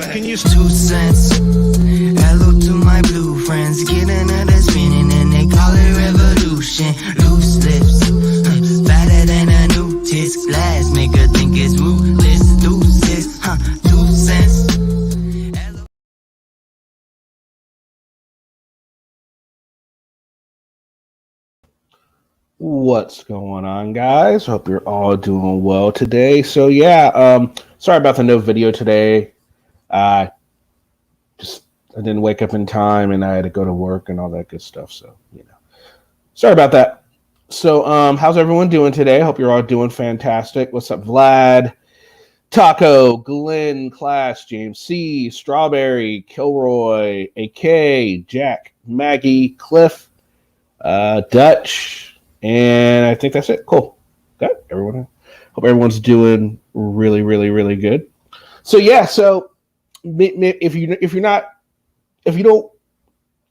Can you 2 cents? Hello to my blue friends, get another spinning and they call it revolution. Loose lips, fatter than a new tits. Glass make her think it's ruthless. Deuces, 2 cents. What's going on, guys? Hope you're all doing well today. So sorry about the no video today. I didn't wake up in time and I had to go to work and all that good stuff. So, sorry about that. So, how's everyone doing today? I hope you're all doing fantastic. What's up, Vlad, Taco, Glenn, Class, James C, Strawberry, Kilroy, AK, Jack, Maggie, Cliff, Dutch, and I think that's it. Cool. Got everyone. Hope everyone's doing really, really, really good. So if you don't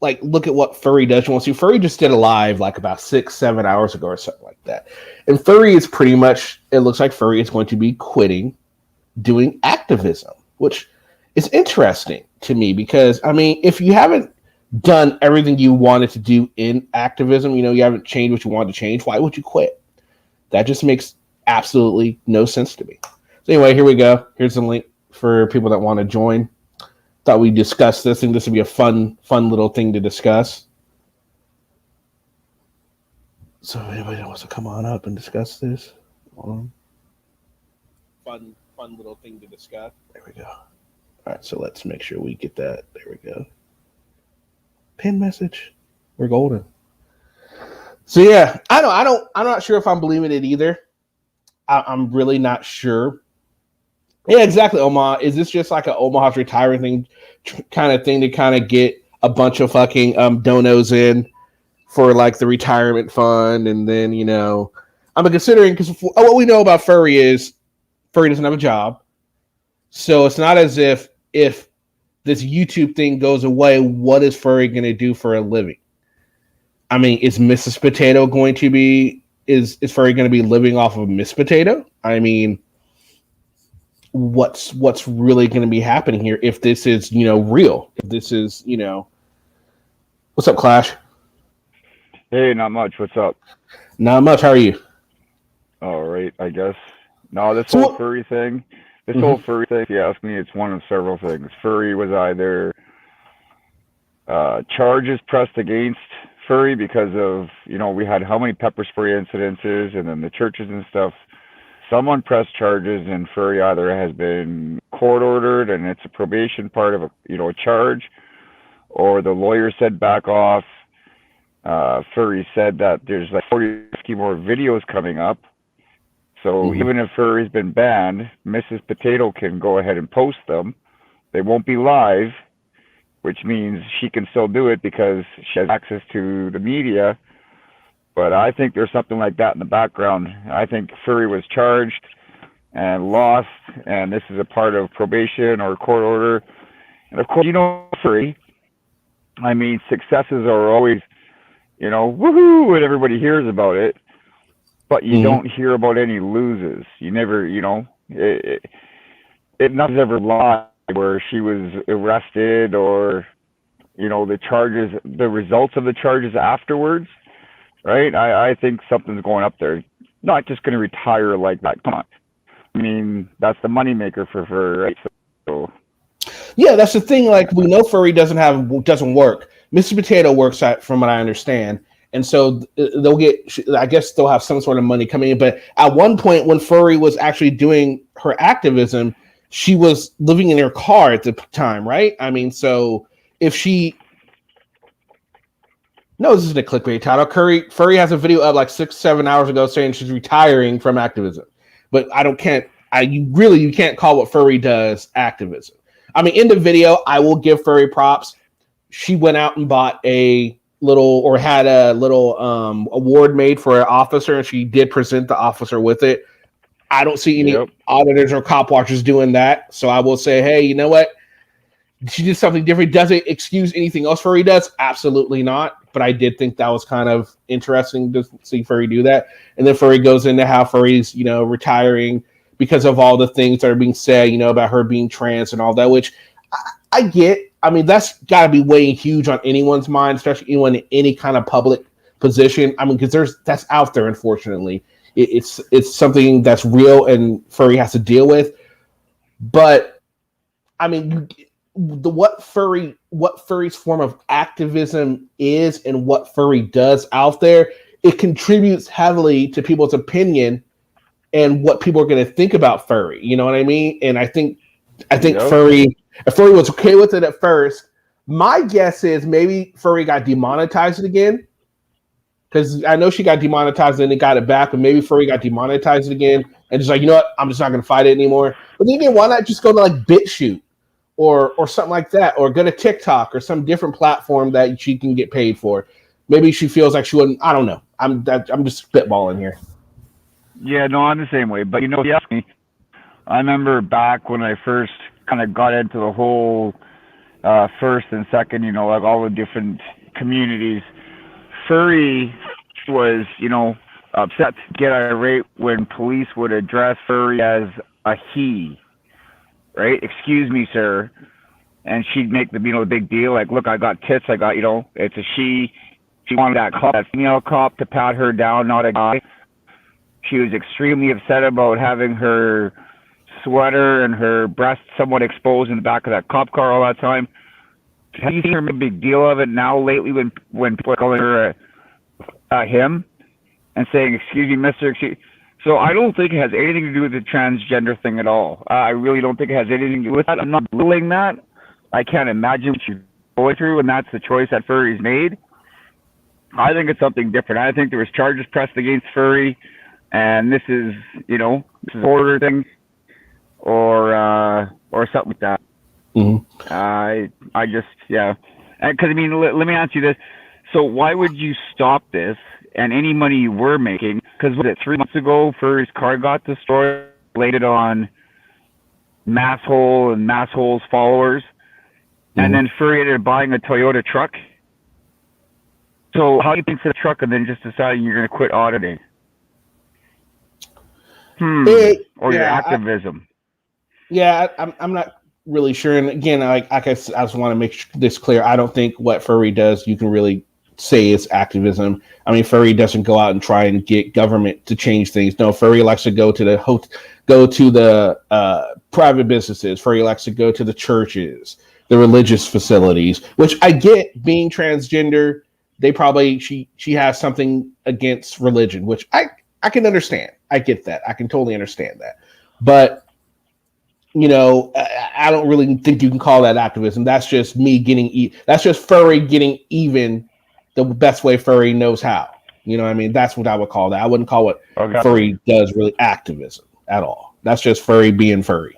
like look at what Furry does, you want to see Furry just did a live like about 6-7 hours ago or something like that. And Furry is pretty much, it looks like Furry is going to be quitting doing activism, which is interesting to me because if you haven't done everything you wanted to do in activism, you haven't changed what you wanted to change, why would you quit? That just makes absolutely no sense to me. So anyway, here we go. Here's the link for people that want to join. Thought we'd discuss this. I think this would be a fun little thing to discuss. So if anybody wants to come on up and discuss this. Fun little thing to discuss. There we go. All right, so let's make sure we get that. There we go. Pin message. We're golden. So I'm not sure if I'm believing it either. I'm really not sure. Yeah, exactly, Omaha. Is this just like an Omaha's retiring thing, kind of thing to kind of get a bunch of fucking donos in for like the retirement fund? And then, I'm considering, because what we know about Furry is Furry doesn't have a job. So it's not as if this YouTube thing goes away, what is Furry going to do for a living? Is Mrs. Potato going to be, is Furry going to be living off of Miss Potato? What's really going to be happening here if this is, real? If this is, what's up, Clash? Hey, not much. What's up? Not much. How are you? All right, I guess. No, this whole Furry thing, if you ask me, it's one of several things. Furry was either charges pressed against Furry because of, we had how many pepper spray incidences and then the churches and stuff. Someone pressed charges and Furry either has been court ordered and it's a probation part of a charge, or the lawyer said back off. Furry said that there's like 40 more videos coming up. So even if Furry's been banned, Mrs. Potato can go ahead and post them. They won't be live, which means she can still do it because she has access to the media. But I think there's something like that in the background. I think Furry was charged and lost, and this is a part of probation or court order. And of course, Furry, successes are always, woohoo, and everybody hears about it. But you don't hear about any loses. You never, nothing's ever live where she was arrested or, the charges, the results of the charges afterwards, right? I think something's going up there. Not just going to retire like that. Come on. That's the moneymaker for Furry, right? So, yeah, that's the thing. Like, we know Furry doesn't work. Mr. Potato works at, from what I understand. And so they'll they'll have some sort of money coming in. But at one point when Furry was actually doing her activism, she was living in her car at the time, right? So if she... No, this isn't a clickbait title. Furry has a video up like 6-7 hours ago saying she's retiring from activism. But you can't call what Furry does activism. In the video, I will give Furry props. She went out and bought had a little award made for an officer, and she did present the officer with it. I don't see any auditors or cop watchers doing that. So I will say, hey, you know what? She did something different. Does it excuse anything else Furry does? Absolutely not. But I did think that was kind of interesting to see Furry do that. And then Furry goes into how Furry's, retiring because of all the things that are being said, about her being trans and all that, which I mean, that's got to be weighing huge on anyone's mind, especially anyone in any kind of public position. I mean, because that's out there. Unfortunately, it's something that's real and Furry has to deal with. But I mean, what Furry's form of activism is and what Furry does out there, it contributes heavily to people's opinion and what people are going to think about Furry. You know what I mean? And I think Furry was okay with it at first. My guess is maybe Furry got demonetized again, because I know she got demonetized and they got it back, but maybe Furry got demonetized again and just like, you know what, I'm just not going to fight it anymore. But then again, why not just go to like BitChute or something like that, or go to TikTok or some different platform that she can get paid for? Maybe she feels like she wouldn't. I don't know. I'm just spitballing here. Yeah, no, I'm the same way. But if you ask me, I remember back when I first kind of got into the whole first and second, like all the different communities. Furry was, upset, get irate when police would address Furry as a he, right? Excuse me, sir. And she'd make the big deal, like, look, I got tits, I got, it's a she. She wanted that female cop to pat her down, not a guy. She was extremely upset about having her sweater and her breasts somewhat exposed in the back of that cop car all that time. Have you seen her make a big deal of it now lately when people are calling her him and saying, excuse me, mister? So I don't think it has anything to do with the transgender thing at all. I really don't think it has anything to do with that. I'm not belittling that. I can't imagine what she's going through, and that's the choice that Furry's made. I think it's something different. I think there was charges pressed against Furry, and this is, this is an order thing or something like that. Mm-hmm. I just, yeah. Because, let me ask you this. So why would you stop this and any money you were making? Because was it 3 months ago Furry's car got destroyed, related on Masshole and Masshole's followers, and then Furry ended up buying a Toyota truck? So how do you pay for the truck and then just deciding you're going to quit auditing? Or your activism? I'm not really sure. And again, I just want to make this clear. I don't think what Furry does you can really say is activism. I mean, Furry doesn't go out and try and get government to change things. No, Furry likes to go to the private businesses. Furry likes to go to the churches, the religious facilities, which I get. Being transgender, she has something against religion, which I can understand. I get that. I can totally understand that. But I don't really think you can call that activism. That's just me that's just Furry getting even the best way Furry knows how. You know what I mean? That's what I would call that. I wouldn't call what Furry does really activism at all. That's just Furry being Furry.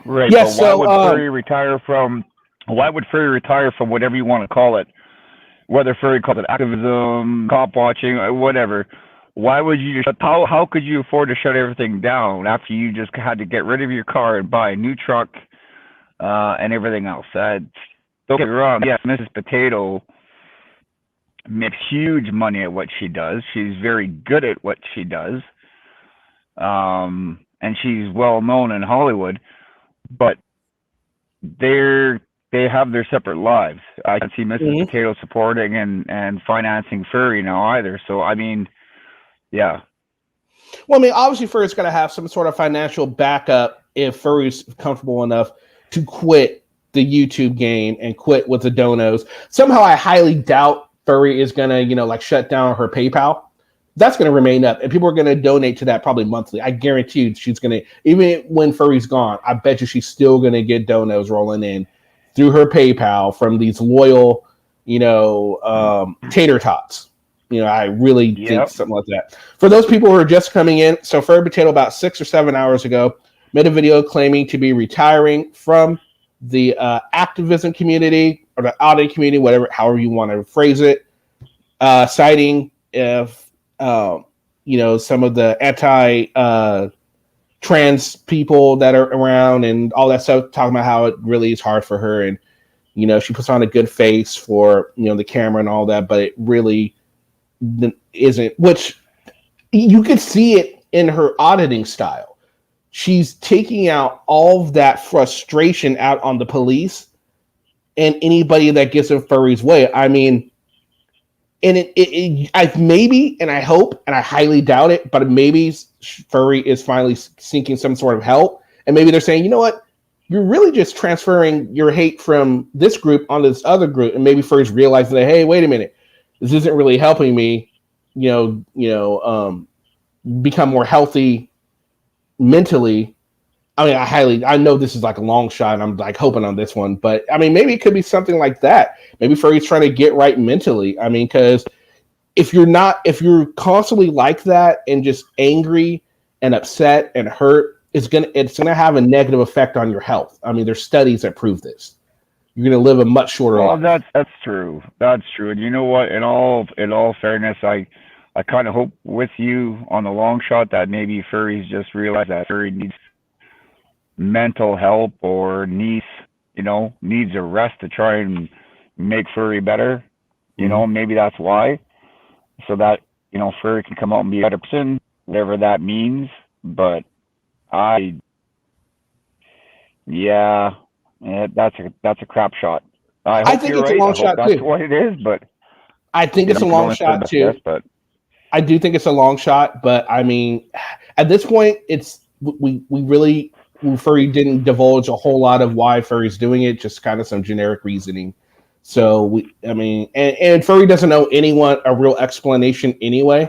Right. Yes, but why would Furry retire from whatever you want to call it? Whether Furry calls it activism, cop watching, whatever. Why would you how could you afford to shut everything down after you just had to get rid of your car and buy a new truck and everything else? Don't get me wrong. Yes, Mrs. Potato makes huge money at what she does. She's very good at what she does. And she's well known in Hollywood. But they have their separate lives. I can't see Mrs. Potato supporting and financing Furry now either. So, yeah. Well, obviously Furry's got to have some sort of financial backup if Furry's comfortable enough to quit the YouTube game and quit with the donos. Somehow I highly doubt Furry is going to, shut down her PayPal. That's going to remain up, and people are going to donate to that probably monthly. I guarantee you she's going to, even when Furry's gone, I bet you she's still going to get donos rolling in through her PayPal from these loyal, tater tots. I really think something like that. For those people who are just coming in, so Furry Potato about 6 or 7 hours ago made a video claiming to be retiring from the activism community or the auditing community, however you want to phrase it, citing some of the anti-trans people that are around and all that stuff, talking about how it really is hard for her. And, she puts on a good face for, the camera and all that, but it really isn't, which you could see it in her auditing style. she's taking out all of that frustration out on the police and anybody that gets in Furry's way. I mean, and I maybe, and I hope, and I highly doubt it, but maybe Furry is finally seeking some sort of help, and maybe they're saying, you know what, you're really just transferring your hate from this group onto this other group, and maybe Furry's realizing that, hey, wait a minute, this isn't really helping me, become more healthy mentally. I mean, I know this is like a long shot, and I'm like hoping on this one, but I mean, maybe it could be something like that. Maybe Furry's trying to get right mentally. I mean, because if you're constantly like that and just angry and upset and hurt, it's gonna have a negative effect on your health. I mean, there's studies that prove this. You're gonna live a much shorter life. That's true. That's true. And you know what? In all fairness, I kind of hope with you on the long shot that maybe Furry's just realized that Furry needs mental help or needs a rest to try and make Furry better. Maybe that's why, so that Furry can come out and be a better person, whatever that means. But that's a crap shot. I think it's a long shot too. That's what it is, but I think it's a long shot too. But I do think it's a long shot, but I mean, at this point, it's we really. Furry didn't divulge a whole lot of why Furry's doing it, just kind of some generic reasoning. So and Furry doesn't owe anyone a real explanation anyway,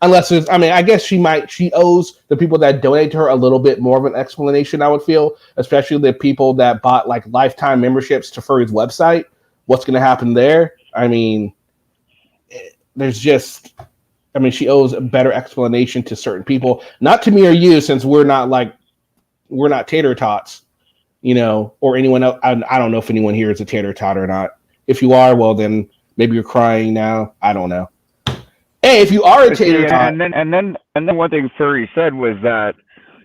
unless I guess she owes the people that donate to her a little bit more of an explanation, I would feel, especially the people that bought like lifetime memberships to Furry's website. What's going to happen there? I mean, she owes a better explanation to certain people, not to me or you, since we're not tater tots, or anyone else. I don't know if anyone here is a tater tot or not. If you are, well, then maybe you're crying now. I don't know. Hey, if you are a tater tot, and then one thing Furry said was that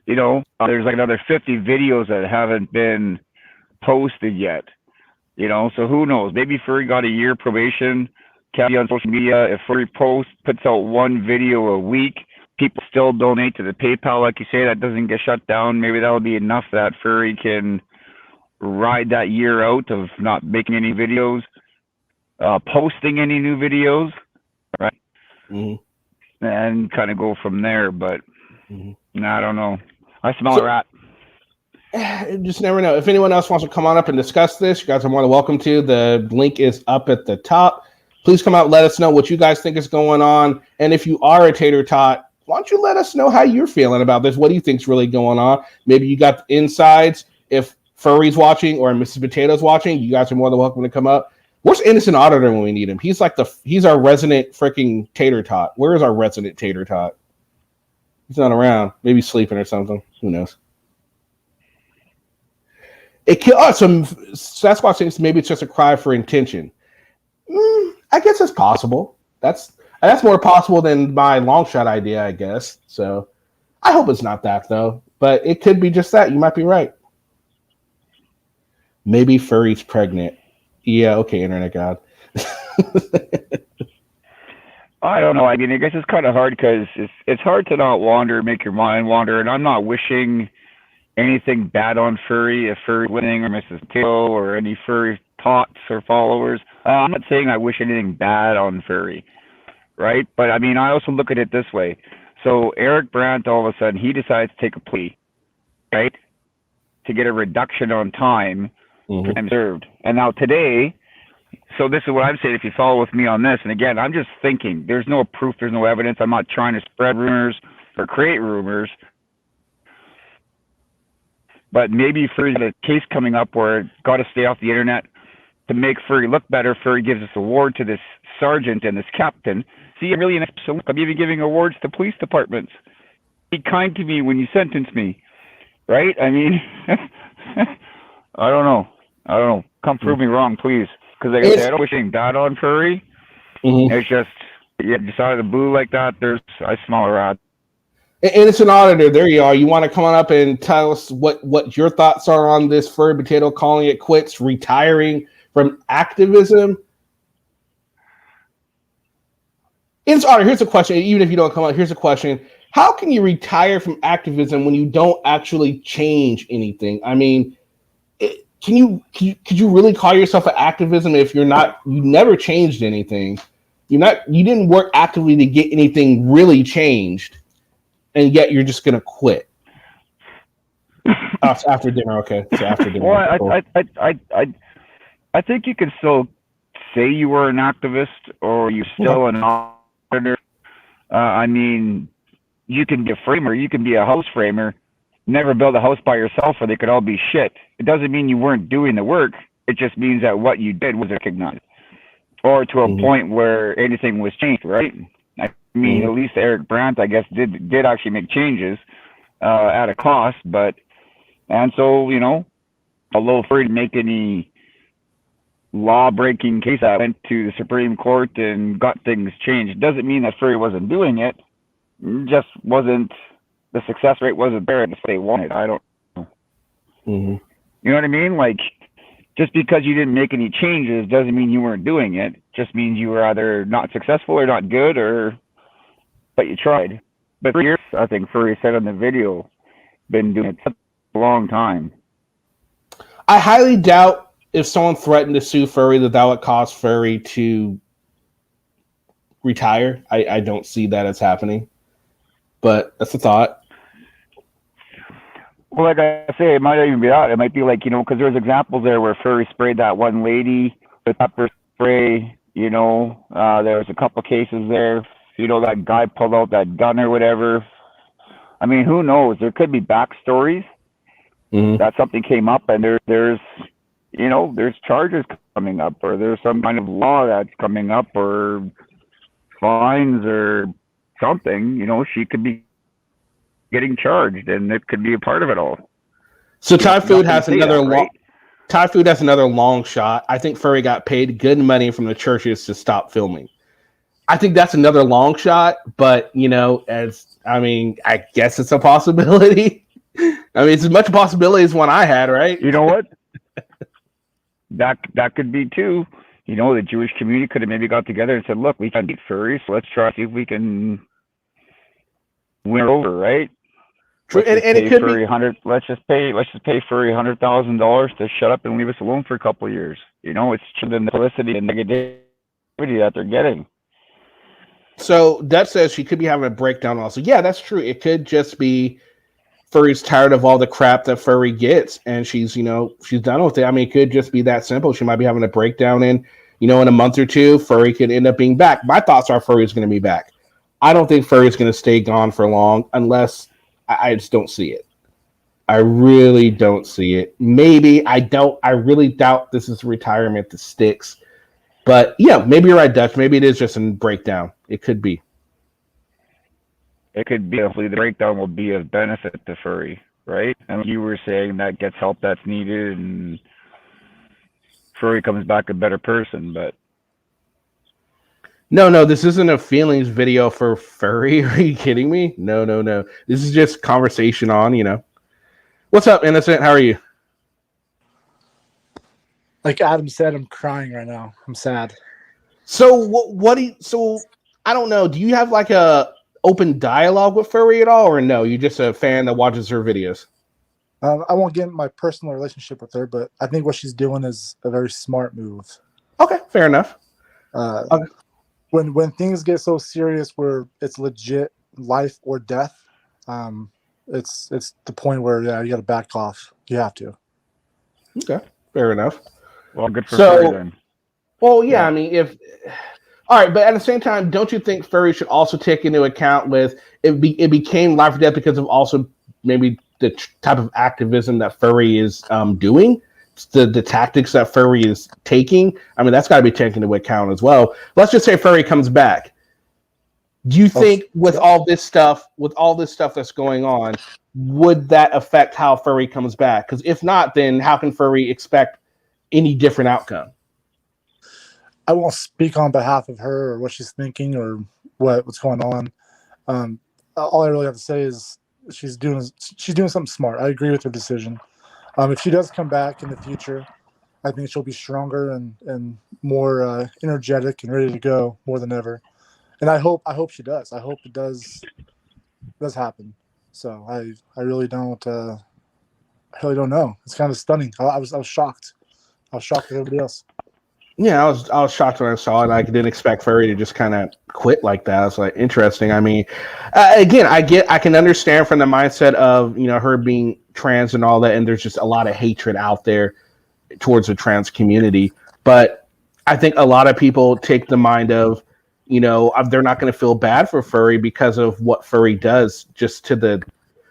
there's like another 50 videos that haven't been posted yet. So who knows? Maybe Furry got a year probation. Can't be on social media. If Furry puts out one video a week, people still donate to the PayPal, like you say, that doesn't get shut down. Maybe that'll be enough that Furry can ride that year out of not making any videos, posting any new videos, right? Mm-hmm. And kind of go from there. But I don't know. I smell a rat. Just never know. If anyone else wants to come on up and discuss this, you guys are more than welcome to. The link is up at the top. Please come out, let us know what you guys think is going on. And if you are a tater tot, why don't you let us know how you're feeling about this? What do you think's really going on? Maybe you got the insides. If Furry's watching or Mrs. Potato's watching, you guys are more than welcome to come up. Where's Innocent Auditor when we need him? He's our resident freaking tater tot. Where is our resident tater tot? He's not around. Maybe sleeping or something. Who knows? Some Sasquatch thinks maybe it's just a cry for intention. I guess it's possible. That's more possible than my long shot idea, I guess. So I hope it's not that, though. But it could be just that. You might be right. Maybe Furry's pregnant. Yeah, okay, Internet God. I don't know. I mean, I guess it's kind of hard because it's hard to not make your mind wander. And I'm not wishing anything bad on Furry, if Furry's winning or Mrs. Tail or any Furry tots or followers. I'm not saying I wish anything bad on Furry. Right? But I mean, I also look at it this way. So Eric Brandt, all of a sudden, he decides to take a plea, right? To get a reduction on time for time served. And now today, so this is what I'm saying, if you follow with me on this, and again, I'm just thinking, there's no proof, there's no evidence. I'm not trying to spread rumors or create rumors. But maybe Furry's got a case coming up where it's got to stay off the internet to make Furry look better. Furry gives this award to this sergeant and this captain. See, I'm really I'm even giving awards to police departments. Be kind to me when you sentence me, right? I mean, I don't know. Come prove me wrong, please. Because I don't wish anything bad on Furry. It's just, just out of the blue like that, I smell a rat. Innocent Auditor, there you are. You want to come on up and tell us what your thoughts are on this Furry Potato calling it quits, retiring from activism? Innocent Auditor, here's a question. Even if you don't come out, here's a question. how can you retire from activism when you don't actually change anything? I mean, could you really call yourself an activism if you never changed anything? You didn't work actively to get anything really changed, and yet you're just gonna quit after dinner. Okay, so after dinner. Well, Cool. I think you can still say you were an activist or you're still an auditor. I mean, you can be a framer, you can be a house framer, never build a house by yourself, or they could all be shit. It doesn't mean you weren't doing the work. It just means that what you did was recognized, or to a point where anything was changed, right? I mean, at least Eric Brandt, I guess, did actually make changes at a cost, but and so although Furry didn't make any law-breaking case that went to the Supreme Court and got things changed, it doesn't mean that Furry wasn't doing it. Just wasn't the success rate wasn't there as they wanted. I don't know. You know what I mean? Like, just because you didn't make any changes doesn't mean you weren't doing it. Just means you were either not successful or not good, but you tried. But for years, I think Furry said on the video, been doing it a long time. I highly doubt if someone threatened to sue Furry that would cause Furry to retire. I don't see that as happening. But that's a thought. Well, like I say, it might even be that. It might be like, because there's examples there where Furry sprayed that one lady with pepper spray, there was a couple cases there, that guy pulled out that gun or whatever. I mean, who knows? There could be backstories that something came up and there's charges coming up, or there's some kind of law that's coming up, or fines or something. She could be getting charged, and it could be a part of it all. So Thai Food has another long shot. I think Furry got paid good money from the churches to stop filming. I think that's another long shot, but I guess it's a possibility. I mean, it's as much a possibility as one I had, right? You know what? that could be too. The Jewish community could have maybe got together and said, "Look, we can beat Furry, so let's try to see if we can win her over, right?" True, and it could Furry be. Let's just pay Furry $100,000 to shut up and leave us alone for a couple of years. It's than the publicity and negativity that they're getting. So that says she could be having a breakdown. Also, yeah, that's true. It could just be Furry's tired of all the crap that Furry gets, and she's done with it. I mean, it could just be that simple. She might be having a breakdown, and in a month or two, Furry could end up being back. My thoughts are Furry's going to be back. I don't think Furry's going to stay gone for long unless I just don't see it. I really don't see it. Maybe I don't. I really doubt this is retirement that sticks. But yeah, maybe you're right, Dutch. Maybe it is just a breakdown. It could be. It could be. Hopefully, the breakdown will be of benefit to Furry, right? And you were saying that gets help that's needed, and Furry comes back a better person. But no, this isn't a feelings video for Furry. Are you kidding me? No. This is just conversation on. What's up, Innocent? How are you? Like Adam said, I'm crying right now. I'm sad. So what do you? So I don't know. Do you have like a open dialogue with Furry at all, or no? You're just a fan that watches her videos. I won't get into my personal relationship with her, but I think what she's doing is a very smart move. Okay, fair enough. Okay. When things get so serious where it's legit life or death, it's the point where you got to back off. You have to. Okay, fair enough. Well, good for Furry then. Well, yeah. I mean, all right, but at the same time, don't you think Furry should also take into account with it became life or death because of also maybe the type of activism that Furry is doing, the tactics that Furry is taking? I mean, that's got to be taken into account as well. Let's just say Furry comes back. Do you think with all this stuff that's going on, would that affect how Furry comes back? Because if not, then how can Furry expect any different outcome? I won't speak on behalf of her or what she's thinking or what's going on. All I really have to say is she's doing something smart. I agree with her decision. If she does come back in the future, I think she'll be stronger and more energetic and ready to go more than ever. And I hope she does. I hope it does does happen. So I really don't know. It's kind of stunning. I was shocked. I was shocked with everybody else. Yeah, I was shocked when I saw it. I didn't expect Furry to just kind of quit like that. It's like interesting. I mean, again, I can understand from the mindset of her being trans and all that, and there's just a lot of hatred out there towards the trans community. But I think a lot of people take the mind of, they're not going to feel bad for Furry because of what Furry does just to the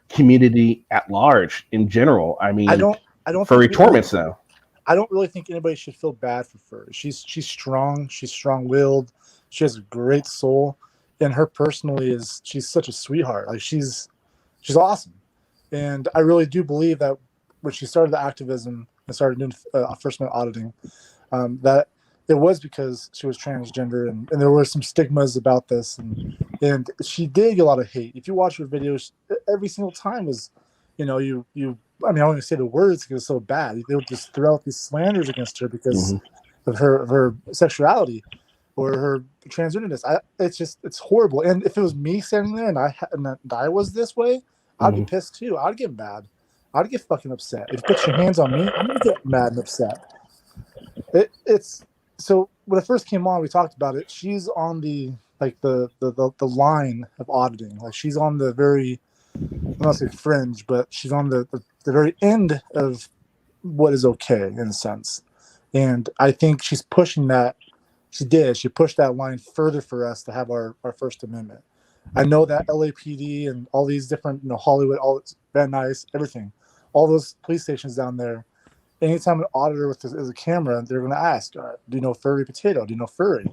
community at large in general. I mean, I don't Furry think torments though. I don't really think anybody should feel bad for Furry. She's strong. She's strong-willed. She has a great soul, and her personally she's such a sweetheart. Like she's awesome, and I really do believe that when she started the activism and started doing First Amendment auditing, that it was because she was transgender, and there were some stigmas about this, and she did get a lot of hate. If you watch her videos, every single time was, you I mean, I don't even say the words because it's so bad. They would just throw out these slanders against her because of her sexuality or her transgenderness. It's horrible. And if it was me standing there and I was this way, I'd be pissed too. I'd get mad. I'd get fucking upset. If you put your hands on me, I'm gonna get mad and upset. It's so when it first came on, we talked about it. She's on the line of auditing. Like she's on the very, I don't want to say fringe, but she's on the very end of what is okay in a sense. And I think she's pushing that. She pushed that line further for us to have our First Amendment. I know that LAPD and all these different, Hollywood, all Van Nuys, everything, all those police stations down there, anytime an auditor with a camera, they're going to ask, do you know Furry Potato? Do you know Furry?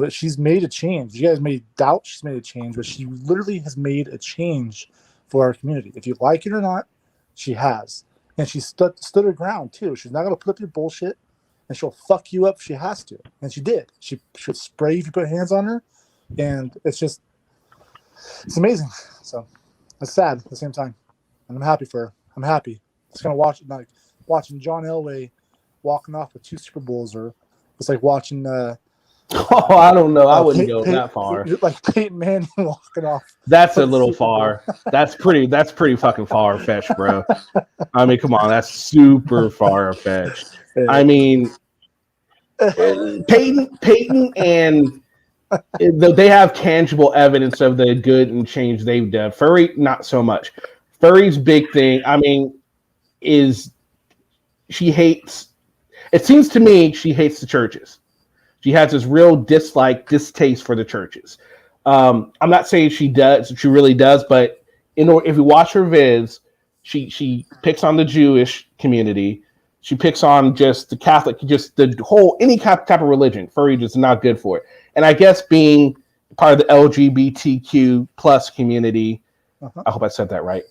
She's made a change. You guys may doubt she's made a change, but she literally has made a change for our community. If you like it or not, she has. And she stood her ground, too. She's not going to put up your bullshit, and she'll fuck you up if she has to. And she did. She should spray if you put hands on her, and it's amazing. So it's sad at the same time. And I'm happy for her. I'm happy. It's kind of watching John Elway walking off with 2 Super Bowls, or it's like watching Oh, I don't know. I wouldn't go that far. Like Peyton Manning walking off. That's a little far. That's pretty fucking far fetched, bro. I mean, come on, that's super far fetched. I mean, Peyton and they have tangible evidence of the good and change they've done. Furry, not so much. Furry's big thing, I mean, is she hates. It seems to me she hates the churches. She has this real distaste for the churches. I'm not saying she does, she really does, but if you watch her vids, she picks on the Jewish community. She picks on just the Catholic, just the whole, any type of religion. Furry just not good for it. And I guess being part of the LGBTQ plus community, I hope I said that right.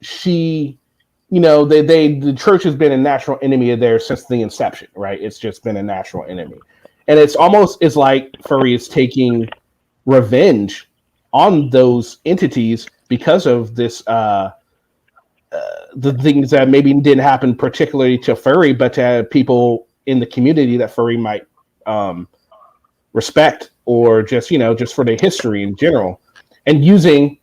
She, the church has been a natural enemy of theirs since the inception, right? It's just been a natural enemy. And it's like Furry is taking revenge on those entities because of this, the things that maybe didn't happen particularly to Furry, but to people in the community that Furry might respect, or just, just for the history in general. And using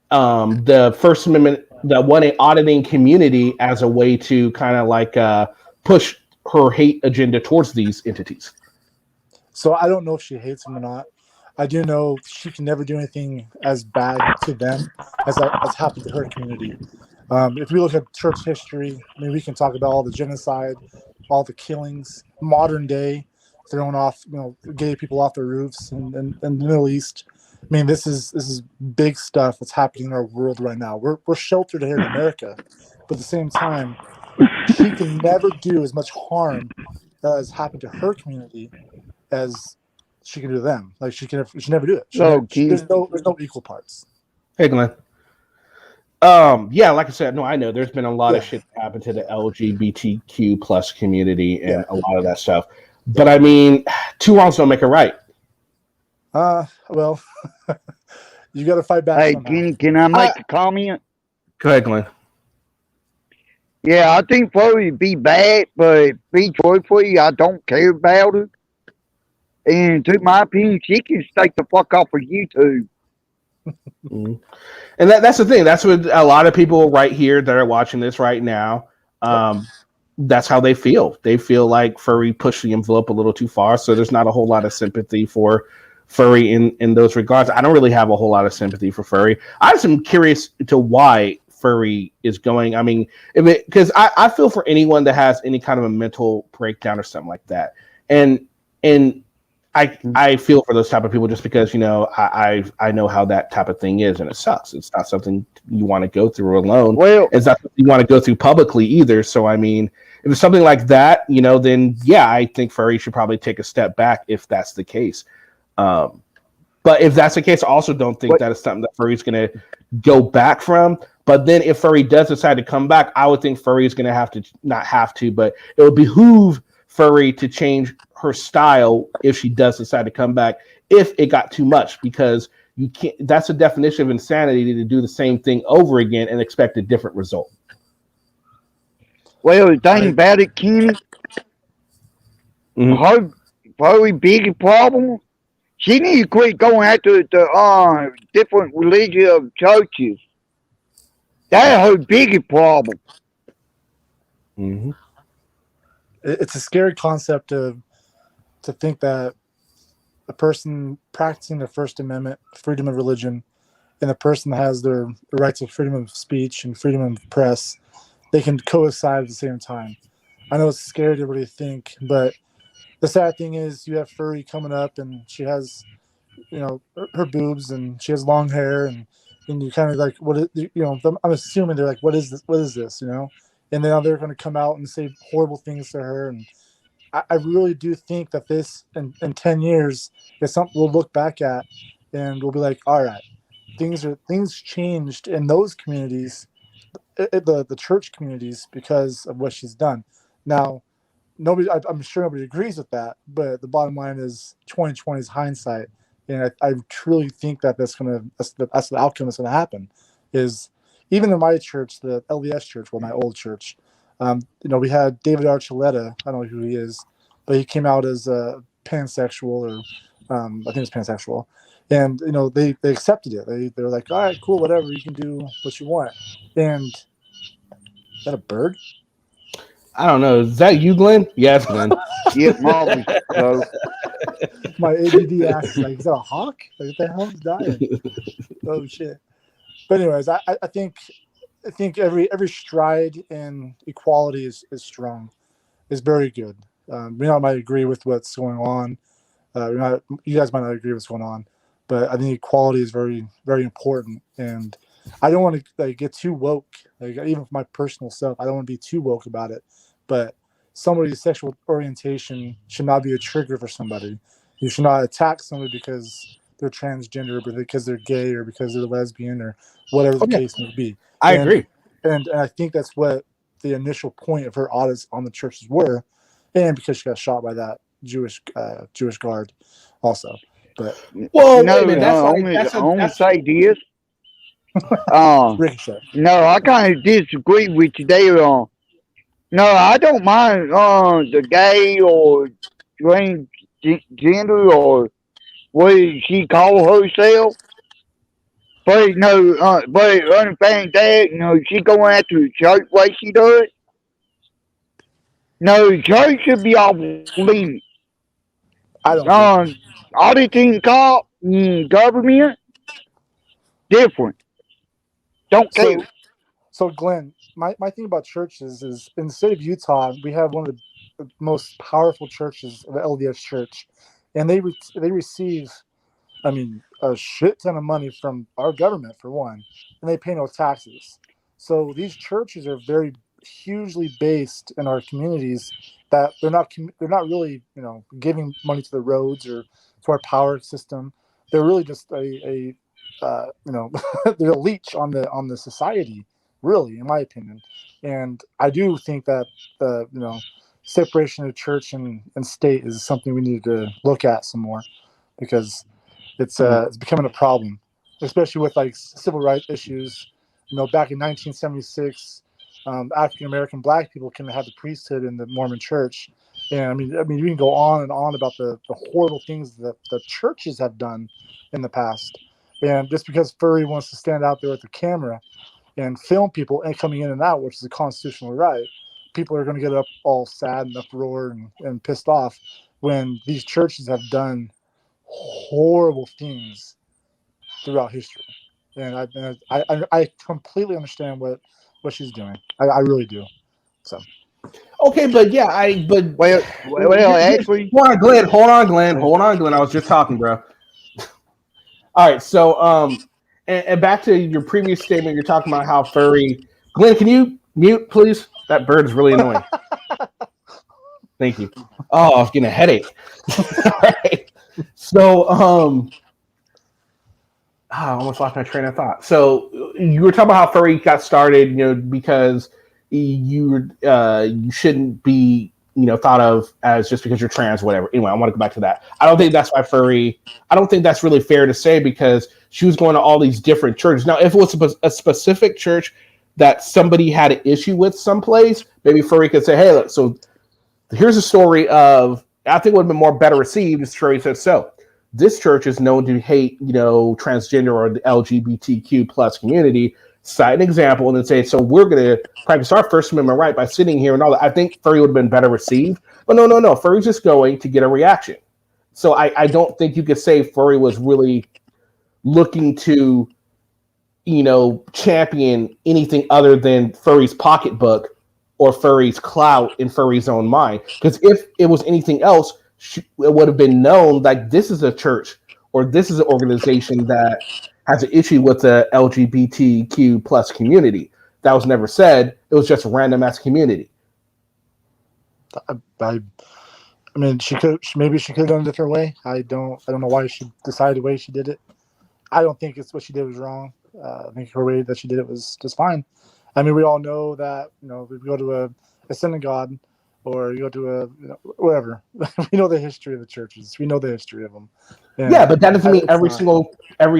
the First Amendment, the 1A auditing community as a way to kind of push her hate agenda towards these entities. So I don't know if she hates them or not. I do know she can never do anything as bad to them as happened to her community. If we look at church history, I mean, we can talk about all the genocide, all the killings, modern day, throwing off, gay people off their roofs in the Middle East. I mean, this is big stuff that's happening in our world right now. We're sheltered here in America, but at the same time, she can never do as much harm as happened to her community as she can do to them. Like she never do it. There's no equal parts. Hey, Glenn. Yeah, like I said, no, I know there's been a lot of shit that happened to the LGBTQ plus community and a lot of that stuff. But I mean, 2 wrongs don't make a right. Well, you got to fight back. Hey, can I make a comment? Go ahead, Glenn. Yeah, I think Furry would be bad, but be truthfully, I don't care about it. And to my opinion, she can stay the fuck off of YouTube. Mhm. And that's the thing. That's what a lot of people right here that are watching this right now. That's how they feel. They feel like Furry pushed the envelope a little too far. So there's not a whole lot of sympathy for Furry in those regards. I don't really have a whole lot of sympathy for Furry. I just am curious to why Furry is going. I mean, because I feel for anyone that has any kind of a mental breakdown or something like that, and I feel for those type of people just because I know how that type of thing is, and it sucks. It's not something you want to go through alone. Well, It's not something you want to go through publicly either. So I mean, if it's something like that, then yeah, I think Furry should probably take a step back if that's the case. But if that's the case, I also don't think what? that is something that Furry's going to go back from. But then if Furry does decide to come back, I would think Furry is going to have to, not have to, but it would behoove Furry to change her style if she does decide to come back, if it got too much, because you can't. That's a definition of insanity, to do the same thing over again and expect a different result. Well, the thing about it, Kenny, Mhm. her very big problem. She need to quit going after the different religious churches. That's her biggest problem. Mhm. It's a scary concept to think that a person practicing the First Amendment, freedom of religion, and the person that has their rights of freedom of speech and freedom of press, they can coincide at the same time. I know it's scary to really think, but the sad thing is you have Furry coming up, and she has, her boobs, and she has long hair, and you kind of like, what is, I'm assuming they're like, what is this? What is this? And then they're going to come out and say horrible things to her, and I really do think that this in 10 years is something we'll look back at, and we'll be like, all right, things changed in those communities, the church communities, because of what she's done. Now, I'm sure nobody agrees with that, but the bottom line is 2020 is hindsight, and I truly think that that's the outcome that's gonna happen. Is even in my church, the LDS church, well, my old church, we had David Archuleta. I don't know who he is, but he came out as a pansexual, or I think it's pansexual, and they accepted it. They were like, all right, cool, whatever, you can do what you want. And is that a bird? I don't know. Is that you, Glenn? Yeah, it's Glenn. Yeah, probably so. My ADD ass is like, is that a hawk? Like, what the hell is dying? Oh shit. But anyways, I think every stride in equality is strong, is very good. Might agree with what's going on. You guys might not agree with what's going on, but I think equality is very, very important. And I don't want to get too woke. Like, even for my personal self, I don't want to be too woke about it. But somebody's sexual orientation should not be a trigger for somebody. You should not attack somebody because they're transgender, but because they're gay, or because they're lesbian, or whatever the Okay, case may be. I And agree. and I think that's what the initial point of her audits on the churches were, and because she got shot by that Jewish guard, also. But Well, wait a No, minute. That's like only that's say this. Uh, Ricochet. no, I kind of disagree with you there. No, I don't mind the gay or transgender or what she call herself. But no, but understand that, she going after the church like she does. No, the church should be off limits. I don't think. Um, auditing cop, government, different. Don't care. So so Glenn, my thing about churches is, in the state of Utah, we have one of the most powerful churches, the LDS Church, and they receive, I mean, a shit ton of money from our government, for one, and they pay no taxes. So these churches are very hugely based in our communities, that they're not really, giving money to the roads or to our power system. They're really just they're a leech on the society, really, in my opinion. And I do think that the separation of church and state is something we need to look at some more, because it's becoming a problem, especially with like civil rights issues. Back in 1976, African American Black people couldn't have the priesthood in the Mormon Church, and I mean, we can go on and on about the horrible things that the churches have done in the past. And just because Furry wants to stand out there with the camera and film people and coming in and out, which is a constitutional right, people are going to get up all sad and uproar and pissed off when these churches have done horrible things throughout history. And I completely understand what she's doing. I really do. So Okay, but yeah, Well, actually, hold on, Glenn. I was just talking, bro. All right, so and back to your previous statement, you're talking about how Furry. Glenn, can you mute, please? That bird is really annoying. Thank you. Oh, I was getting a headache. All right. So I almost lost my train of thought. So you were talking about how Furry got started, because you shouldn't be, thought of as just because you're trans, whatever. Anyway, I want to go back to that. I don't think that's why Furry. I don't think that's really fair to say because she was going to all these different churches. Now, if it was a specific church that somebody had an issue with someplace, maybe Furry could say, "Hey, look, so here's a story of." I think it would have been more better received if Furry said so. This church is known to hate, transgender or the LGBTQ plus community. Cite an example and then say, so we're going to practice our First Amendment right by sitting here and all that. I think Furry would have been better received. But no. Furry's just going to get a reaction. So I don't think you could say Furry was really looking to, champion anything other than Furry's pocketbook or Furry's clout in Furry's own mind. Because if it was anything else, it would have been known like this is a church or this is an organization that has an issue with the LGBTQ plus community. That was never said. It was just a random ass community. I mean, maybe she could have done it a different way. I don't know why she decided the way she did it. I don't think it's what she did was wrong. I think her way that she did it was just fine. I mean, we all know that, if we go to a synagogue or you go to whatever, we know the history of the churches. We know the history of them. And yeah, but that doesn't mean every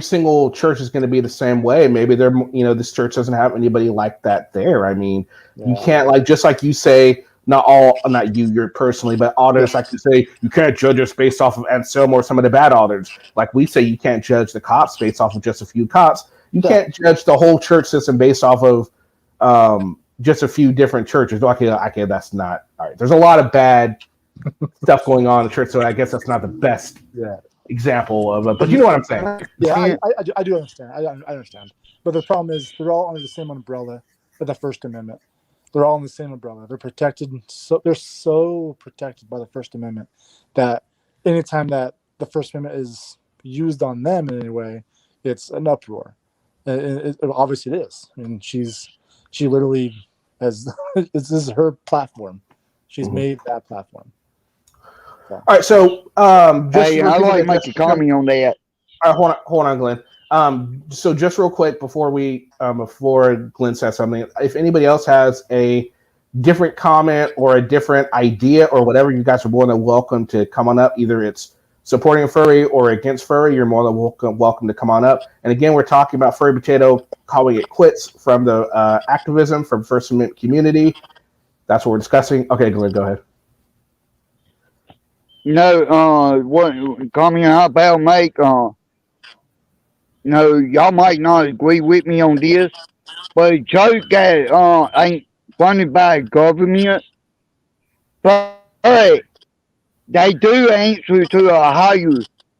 single church is going to be the same way. Maybe this church doesn't have anybody like that there. I mean, you can't just like you say, not you personally, but others like to say you can't judge us based off of Anselmo or some of the bad authors. Like we say, you can't judge the cops based off of just a few cops. You can't judge the whole church system based off of just a few different churches. Okay, that's not all right. There's a lot of bad stuff going on in the church, so I guess that's not the best example of it. But you know what I'm saying? Yeah, I do understand. I understand. But the problem is they're all under the same umbrella of the First Amendment. They're all in the same umbrella. They're protected. So they're so protected by the First Amendment that anytime that the First Amendment is used on them in any way, it's an uproar. Obviously, it is. I mean, she literally has. This is her platform. She's made that platform. So. All right, so I'd like to make a comment on that. All right, hold on, Glenn. So just real quick before Glenn says something, if anybody else has a different comment or a different idea or whatever, you guys are more than welcome to come on up. Either it's supporting Furry or against Furry, you're more than welcome to come on up. And again, we're talking about Furry Potato calling it quits from the activism from First Amendment community. That's what we're discussing. Okay, Glenn, go ahead. What comment I about make? Y'all might not agree with me on this, but a joke that ain't funded by government, but they do answer to a higher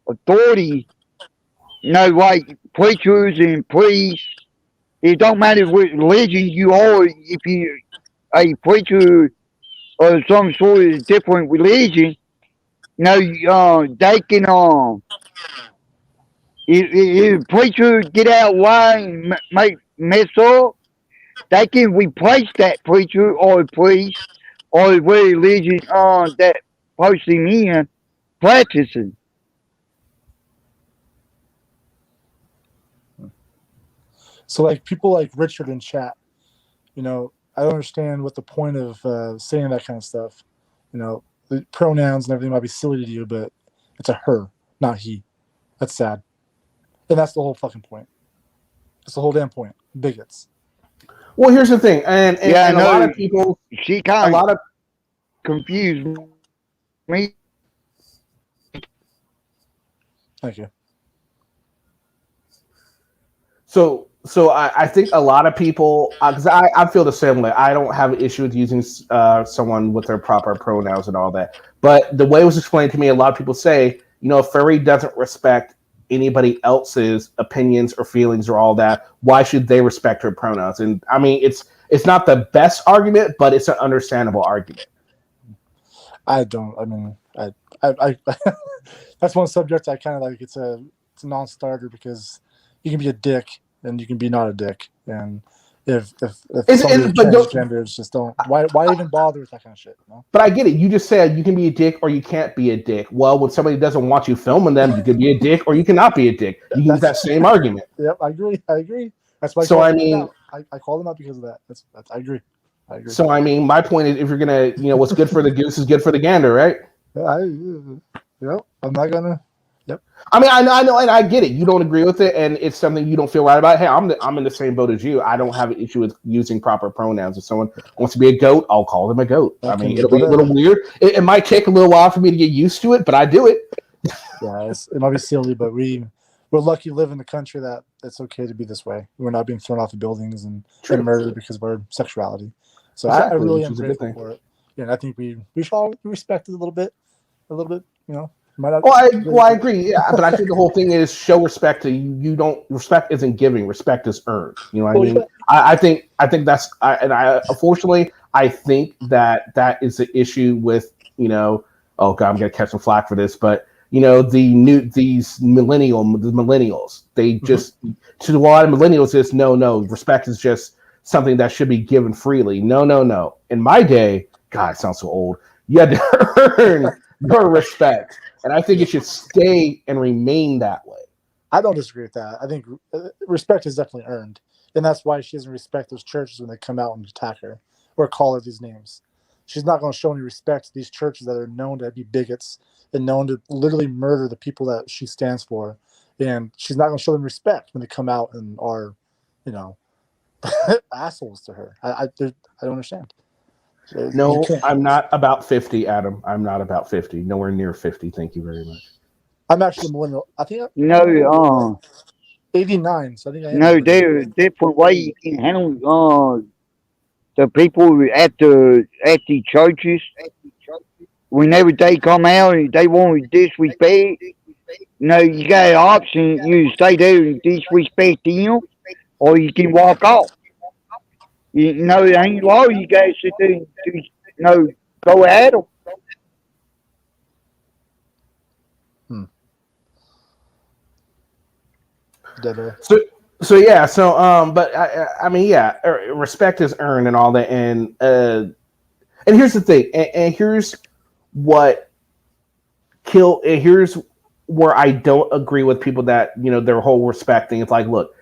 authority. Like preachers and priests. It don't matter what religion you are. If you a preacher or some sort of different religion, they can if a preacher get out of line and make mess up, they can replace that preacher or priest or religion that person in practicing. So, like people like Richard in chat, I don't understand what the point of saying that kind of stuff. The pronouns and everything might be silly to you, but it's a her, not he. That's sad. And that's the whole fucking point. That's the whole damn point. Bigots. Well, here's the thing, and a lot of people, she kind of confused me. Thank you. So I think a lot of people, because I feel the same way. I don't have an issue with using someone with their proper pronouns and all that. But the way it was explained to me, a lot of people say, if furry doesn't respect anybody else's opinions or feelings or all that, why should they respect her pronouns? And I mean, it's not the best argument, but it's an understandable argument. I don't. I mean, I that's one subject I kind of like. It's a non-starter because you can be a dick and you can be not a dick. And if somebody's transgender, it's just don't. Why even bother with that kind of shit? You know? But I get it. You just said you can be a dick or you can't be a dick. Well, when somebody doesn't want you filming them, you can be a dick or you cannot be a dick. You use that same argument. Yep, I agree. That's why. So I mean, I call them out because of that. That's I agree. So I mean, my point is, if you're gonna, what's good for the goose is good for the gander, right? I'm not gonna. Yep. I mean, I know, and I get it. You don't agree with it, and it's something you don't feel right about. Hey, I'm in the same boat as you. I don't have an issue with using proper pronouns. If someone wants to be a goat, I'll call them a goat. I mean, it'll be a little weird. It might take a little while for me to get used to it, but I do it. Yeah, it might be silly, but we're lucky to live in the country that it's okay to be this way. We're not being thrown off of buildings and murdered because of our sexuality. So exactly, I really am grateful for it. Yeah, and I think we should all respect it a little bit. I agree. Yeah, but I think the whole thing is show respect to you. You don't respect isn't giving. Respect is earned. You know what I mean? Yeah. I think that's unfortunately I think that is the issue with Oh God, I'm gonna catch some flack for this, but these millennials, they just to a lot of millennials is no, respect is just something that should be given freely. No. In my day, God, it sounds so old. You had to earn your respect, and I think it should stay and remain that way. I don't disagree with that. I think respect is definitely earned, and that's why she doesn't respect those churches when they come out and attack her or call her these names. She's not going to show any respect to these churches that are known to be bigots and known to literally murder the people that she stands for. And she's not going to show them respect when they come out and are, assholes to her. I don't understand. No, I'm not about 50, Adam. I'm not about 50. Nowhere near 50. Thank you very much. I'm actually a millennial. I think 89. So I think I am. There's a different way you can handle the people at the churches. Whenever they come out and they want to disrespect, you got an option. You stay there and disrespect them, or you can walk off. It ain't law. You guys sit there and go at them. But I mean, yeah, respect is earned and all that, and here's the thing, and here's here's where I don't agree with people that their whole respect thing. It's like, look,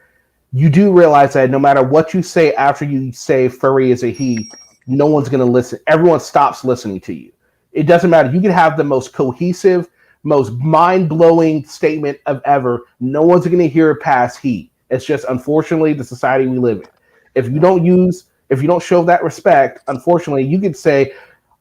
you do realize that no matter what you say after you say furry is a he, no one's going to listen. Everyone stops listening to you. It doesn't matter. You can have the most cohesive, most mind-blowing statement of ever. No one's going to hear it past he. It's just, unfortunately, the society we live in. If you don't show that respect, unfortunately, you could say,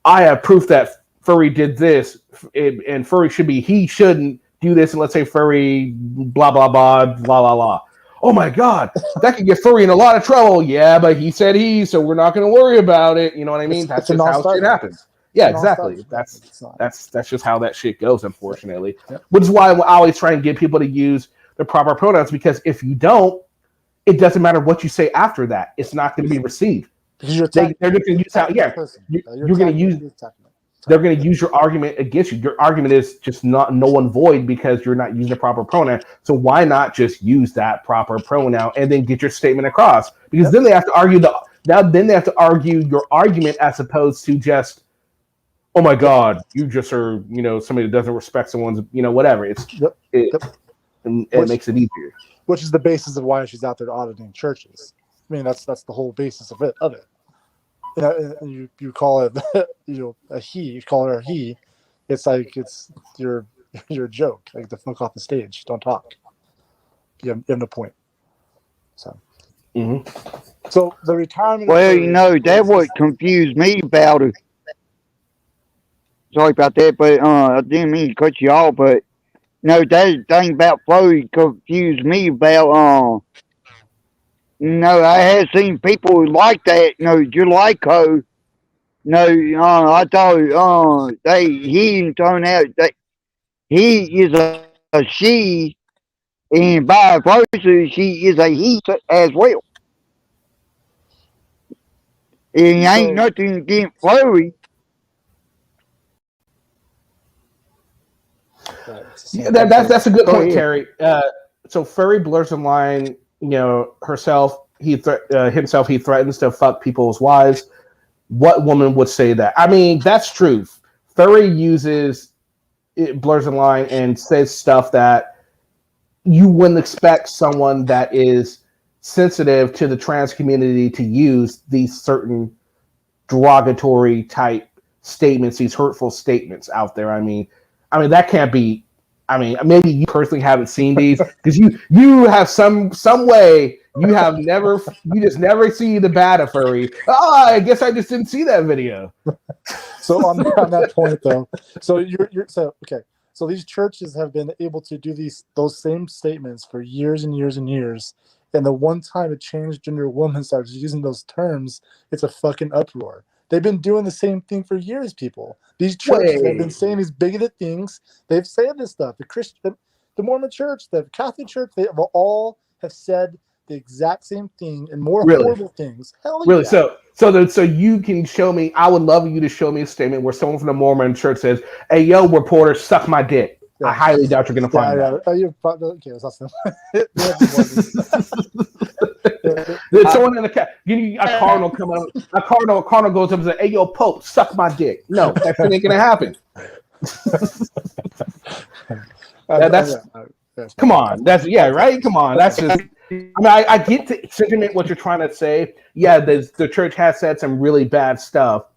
I have proof that furry did this, and furry should be, he shouldn't do this, and let's say furry, blah, blah, blah, blah, blah, blah. Oh my God, that could get furry in a lot of trouble. Yeah, but he said so we're not going to worry about it. You know what I mean? That's just how shit happens. Yeah, exactly. That's just how that shit goes, unfortunately. Yep. Which is why I always try and get people to use the proper pronouns, because if you don't, it doesn't matter what you say after that. It's not going to be received. They're going to use how. Yeah, you're going to use. They're going to use your argument against you. Your argument is just not null and void because you're not using the proper pronoun. So why not just use that proper pronoun and then get your statement across? Because then they have to argue then they have to argue your argument as opposed to just, oh my God, you just are somebody that doesn't respect someone's whatever. It makes it easier. Which is the basis of why she's out there auditing churches. I mean, that's the whole basis of it. And you call it a he, you call her a he, it's like it's your joke. Like, the fuck off the stage, don't talk. You have no point. So so the retirement. Well, that what confused me about it. Sorry about that, but I didn't mean to cut you off, but that thing about Furry confused me about I have seen people like that. Julico. I thought he turned out that he is a she, and vice versa, she is a he as well. And ain't nothing against Furry. Yeah, that's a good point, ahead. Terry. So Furry blurs the line. Herself. Himself. He threatens to fuck people's wives. What woman would say that? I mean, that's truth. Furry blurs the line and says stuff that you wouldn't expect someone that is sensitive to the trans community to use these certain derogatory type statements, these hurtful statements out there. I mean that can't be. I mean, maybe you personally haven't seen these because you have some way you just never see the bad of Furry. Oh, I guess I just didn't see that video. So on that point though, so okay. So these churches have been able to do those same statements for years and years and years, and the one time a transgender woman starts using those terms, it's a fucking uproar. They've been doing the same thing for years, people. These churches have been saying these bigoted things. They've said this stuff. The Mormon Church, the Catholic Church, they all have said the exact same thing and more horrible things. Hell yeah. Really? So you can show me. I would love you to show me a statement where someone from the Mormon Church says, "Hey, yo, reporter, suck my dick." Yeah. I highly doubt you're going to find that. Okay, There's someone in the a cardinal coming up. A cardinal goes up and says, "Hey, yo, Pope, suck my dick." No, that ain't going to happen. Come on. Right? Come on. That's just. I mean, I get the sentiment what you're trying to say. Yeah, the church has said some really bad stuff.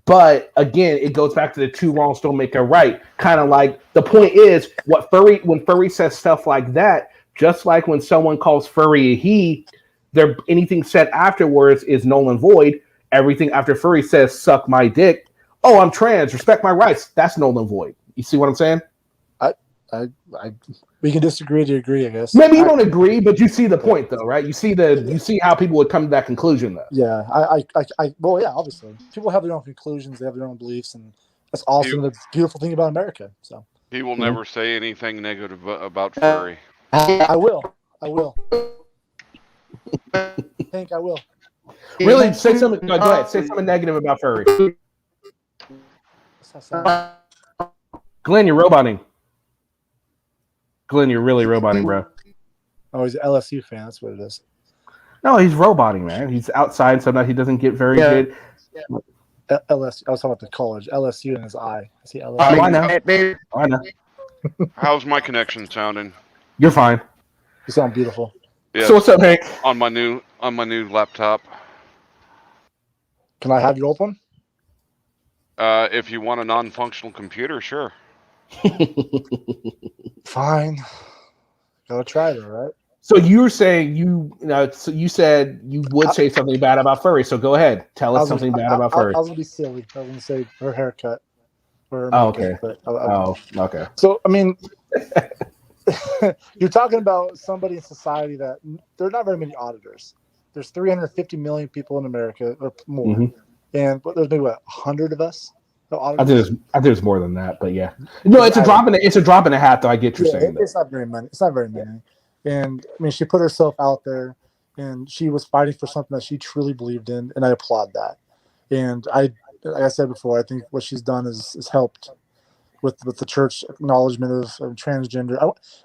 But again, it goes back to the two wrongs don't make a right. Kind of like the point is when Furry says stuff like that, just like when someone calls Furry a he, anything said afterwards is null and void. Everything after Furry says suck my dick. Oh, I'm trans, respect my rights. That's null and void. You see what I'm saying? We can disagree to agree, I guess. Maybe you don't agree, but you see the point, though, right? You see how people would come to that conclusion, though. Yeah, well, yeah, obviously, people have their own conclusions, they have their own beliefs, and that's awesome. The beautiful thing about America. So he will never say anything negative about Furry. I will. Hank, I will. Really, say something. No, go ahead. Say something negative about Furry. Glenn, you're roboting. Glenn, you're really roboting, bro. Oh, he's an LSU fan. That's what it is. No, he's roboting, man. He's outside, so now he doesn't get very good. Yeah. LSU. I was talking about the college. LSU in his eye. I see LSU. I know. How's my connection sounding? You're fine. You sound beautiful. Yeah. So what's up, Hank? On my new laptop. Can I have your old one? If you want a non-functional computer, sure. Fine. Gotta try it, right? So you were saying so you said you would say something bad about Furry. So go ahead, tell us something bad about Furry. I was gonna be silly. I was gonna say her haircut. Okay. Okay. So I mean, you're talking about somebody in society that there are not very many auditors. There's 350 million people in America or more, and there's maybe 100 of us. I think there's more than that, but yeah. No, it's a drop in a hat, though. I get you're saying. It's not very many. It's not very many. And I mean, she put herself out there, and she was fighting for something that she truly believed in, and I applaud that. And like I said before, I think what she's done is helped with the church acknowledgement of transgender.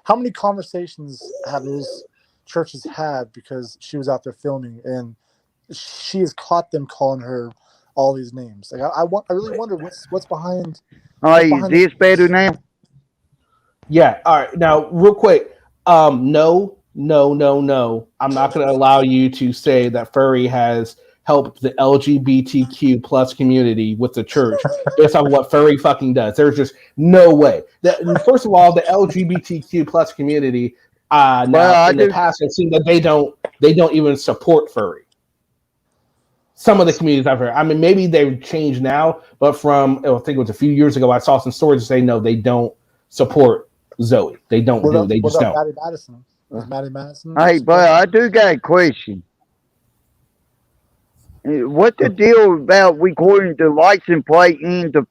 How many conversations have those churches had because she was out there filming, and she has caught them calling her all these names? Like I really wonder what's behind. Is this better now? Yeah. All right. Now, real quick. No. I'm not going to allow you to say that Furry has helped the LGBTQ plus community with the church based on what Furry fucking does. There's just no way. First of all, the LGBTQ plus community in the past I've seen that they don't even support Furry. Some of the communities I've heard. I mean, maybe they've changed now, but I think it was a few years ago, I saw some stories that say no, they don't support Zoe. They don't. They just don't. Maddie Madison. Was Maddie Madison? Hey, but I do got a question. What's the deal about recording the license plate and the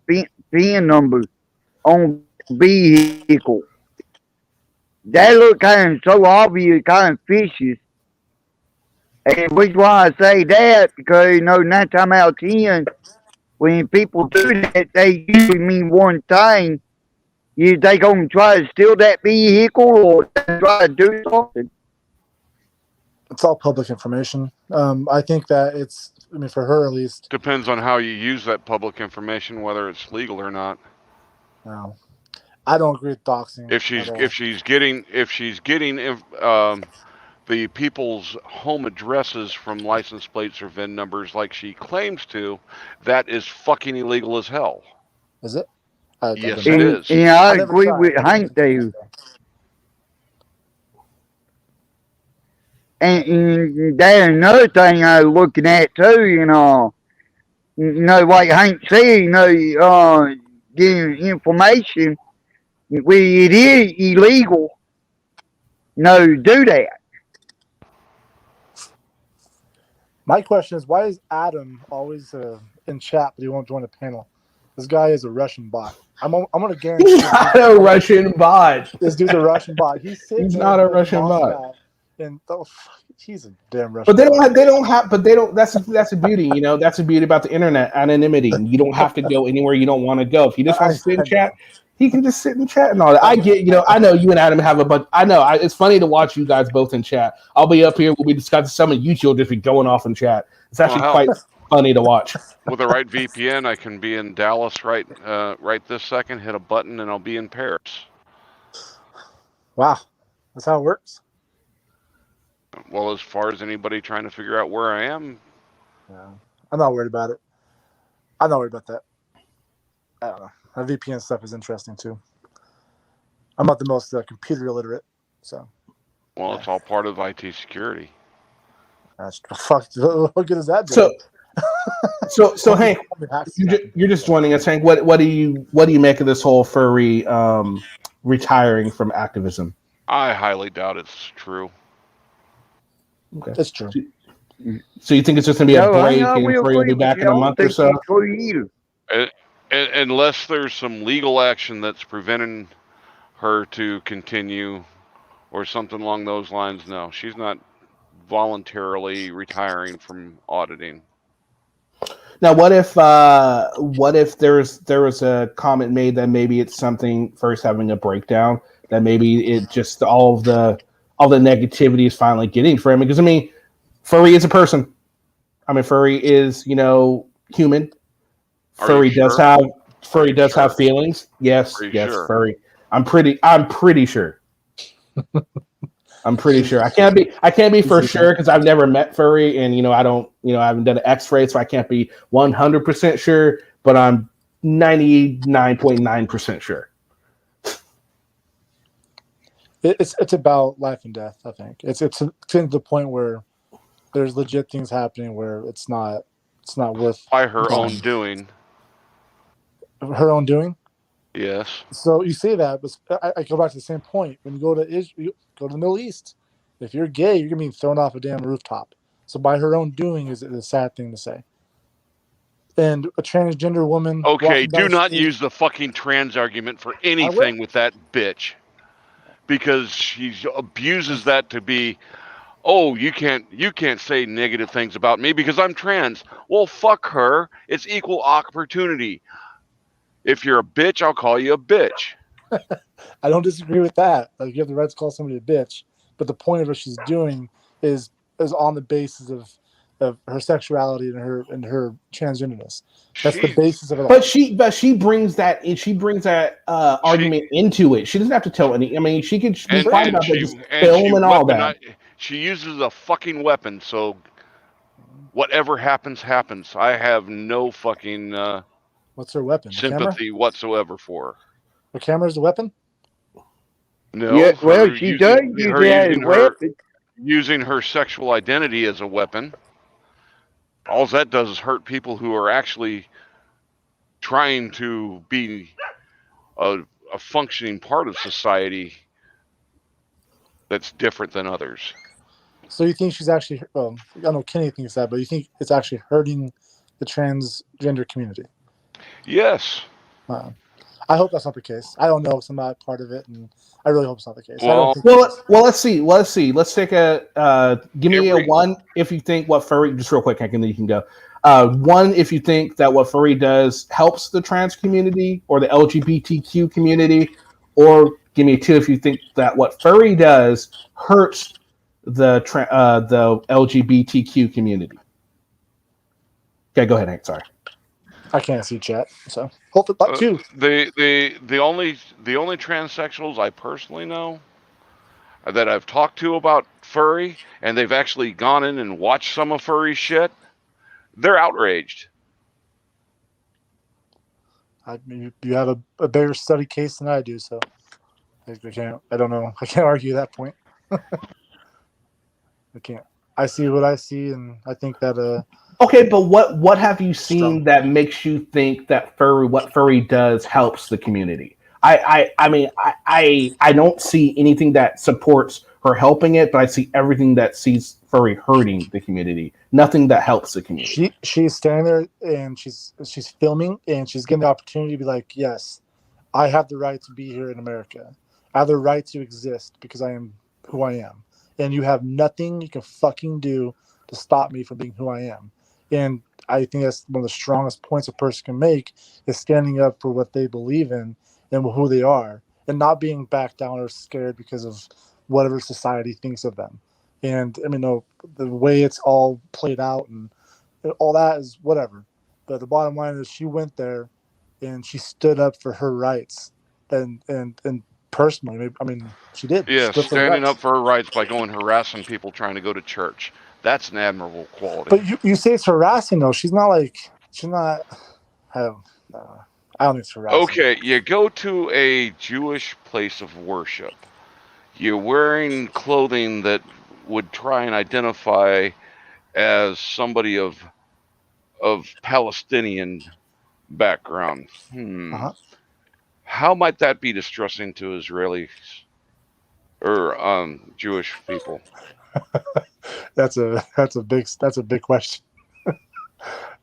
VIN number on vehicle? That look kind of so obvious, kind of fishy. And which why I say that because 9 times out of 10, when people do that, they usually mean one thing. They gonna try to steal that vehicle or try to do something. It's all public information. I think that for her at least. Depends on how you use that public information, whether it's legal or not. No, I don't agree with doxing. If she's getting the people's home addresses from license plates or VIN numbers like she claims to, that is fucking illegal as hell. Is it? Yes, it is. And I agree with Hank there. And that's another thing I was looking at too, like Hank said, getting information, it is illegal, to do that. My question is, why is Adam always in chat, but he won't join the panel? This guy is a Russian bot. I'm gonna guarantee. He's not a Russian bot. This dude's a Russian bot. He's not a Russian bot. And he's a damn Russian. But they don't have. That's the beauty, That's the beauty about the internet, anonymity. You don't have to go anywhere you don't want to go. If you just want to sit in chat, he can just sit in chat and all that. I get, I know you and Adam have a bunch. I know it's funny to watch you guys both in chat. I'll be up here. We'll be discussing some of you two will just be going off in chat. It's actually quite funny to watch. With the right VPN, I can be in Dallas right this second. Hit a button, and I'll be in Paris. Wow, that's how it works. Well, as far as anybody trying to figure out where I am, I'm not worried about it. I'm not worried about that. I don't know. That VPN stuff is interesting too. I'm not the most computer illiterate, so. Well, it's all part of IT security. That's fuck. What good is that doing? So Hank, you're just joining us, Hank. What do you make of this whole furry retiring from activism? I highly doubt it's true. Okay. It's true. So you think it's just gonna be a break and Furry will be back in a month or so? Unless there's some legal action that's preventing her to continue or something along those lines, no. She's not voluntarily retiring from auditing. Now, what if there was a comment made that maybe it's something first having a breakdown, that maybe it just all the negativity is finally getting for him? Because Furry is a person. Furry is human. Furry does have feelings. Yes, sure? Furry. I'm pretty sure. I'm pretty sure. I can't be for sure because I've never met Furry, and I haven't done an X-ray, so I can't be 100% sure. But I'm 99.9% sure. It's about life and death. I think it's to the point where there's legit things happening where it's not worth by her own doing. Her own doing. Yes. So you say that, but I go back to the same point. When you go to Israel, go to the Middle East. If you're gay, you're gonna be thrown off a damn rooftop. So by her own doing is a sad thing to say. And a transgender woman. Okay, do not use the fucking trans argument for anything with that bitch, because she abuses that to be, oh, you can't say negative things about me because I'm trans. Well, fuck her. It's equal opportunity. If you're a bitch, I'll call you a bitch. I don't disagree with that. Like, you have the right to call somebody a bitch, but the point of what she's doing is on the basis of her sexuality and her transgenderness. That's the basis of it all. But she brings that argument into it. She doesn't have to tell any. She can be fine about film and all that. She uses a fucking weapon, so whatever happens, happens. I have no fucking what's her weapon? Sympathy whatsoever for her. The camera's the weapon? No. Yeah, well, she does use that as a weapon. Using her sexual identity as a weapon. All that does is hurt people who are actually trying to be a functioning part of society that's different than others. So you think she's actually? Well, I don't know Kenny thinks that, but you think it's actually hurting the transgender community? Yes. I hope that's not the case. I don't know because I'm not part of it, and I really hope it's not the case. I Well, don't think it is. Well, let's see. Let's take a give me a Every- 1 if you think what furry. Just real quick, then you can go. 1 if you think that what furry does helps the trans community or the LGBTQ community, or give me a 2 if you think that what furry does hurts the LGBTQ community. Okay, go ahead, Hank. Sorry. I can't see chat, so hopefully about 2. the only transsexuals I personally know that I've talked to about furry, and they've actually gone in and watched some of furry shit, they're outraged. You have a bigger study case than I do, so I can't. I don't know. I can't argue that point. I can't. I see what I see, and I think that Okay, but what have you seen that makes you think that what furry does helps the community? I mean I don't see anything that supports her helping it, but I see everything that sees furry hurting the community. Nothing that helps the community. she's standing there and she's filming and she's getting the opportunity to be like, yes, I have the right to be here in America. I have the right to exist because I am who I am, and you have nothing you can fucking do to stop me from being who I am. And I think that's one of the strongest points a person can make is standing up for what they believe in and who they are, and not being backed down or scared because of whatever society thinks of them. And I mean, no, the way it's all played out and all that is whatever. But the bottom line is she went there and she stood up for her rights. And personally, I mean, she did. Yeah, Stood for her standing rights. up for her rights by going harassing people trying to go to church. That's an admirable quality. But you say it's harassing though. She's not. I don't think it's harassing. Okay, you go to a Jewish place of worship. You're wearing clothing that would try and identify as somebody of Palestinian background. Uh-huh. How might that be distressing to Israelis or Jewish people? That's a big question. It's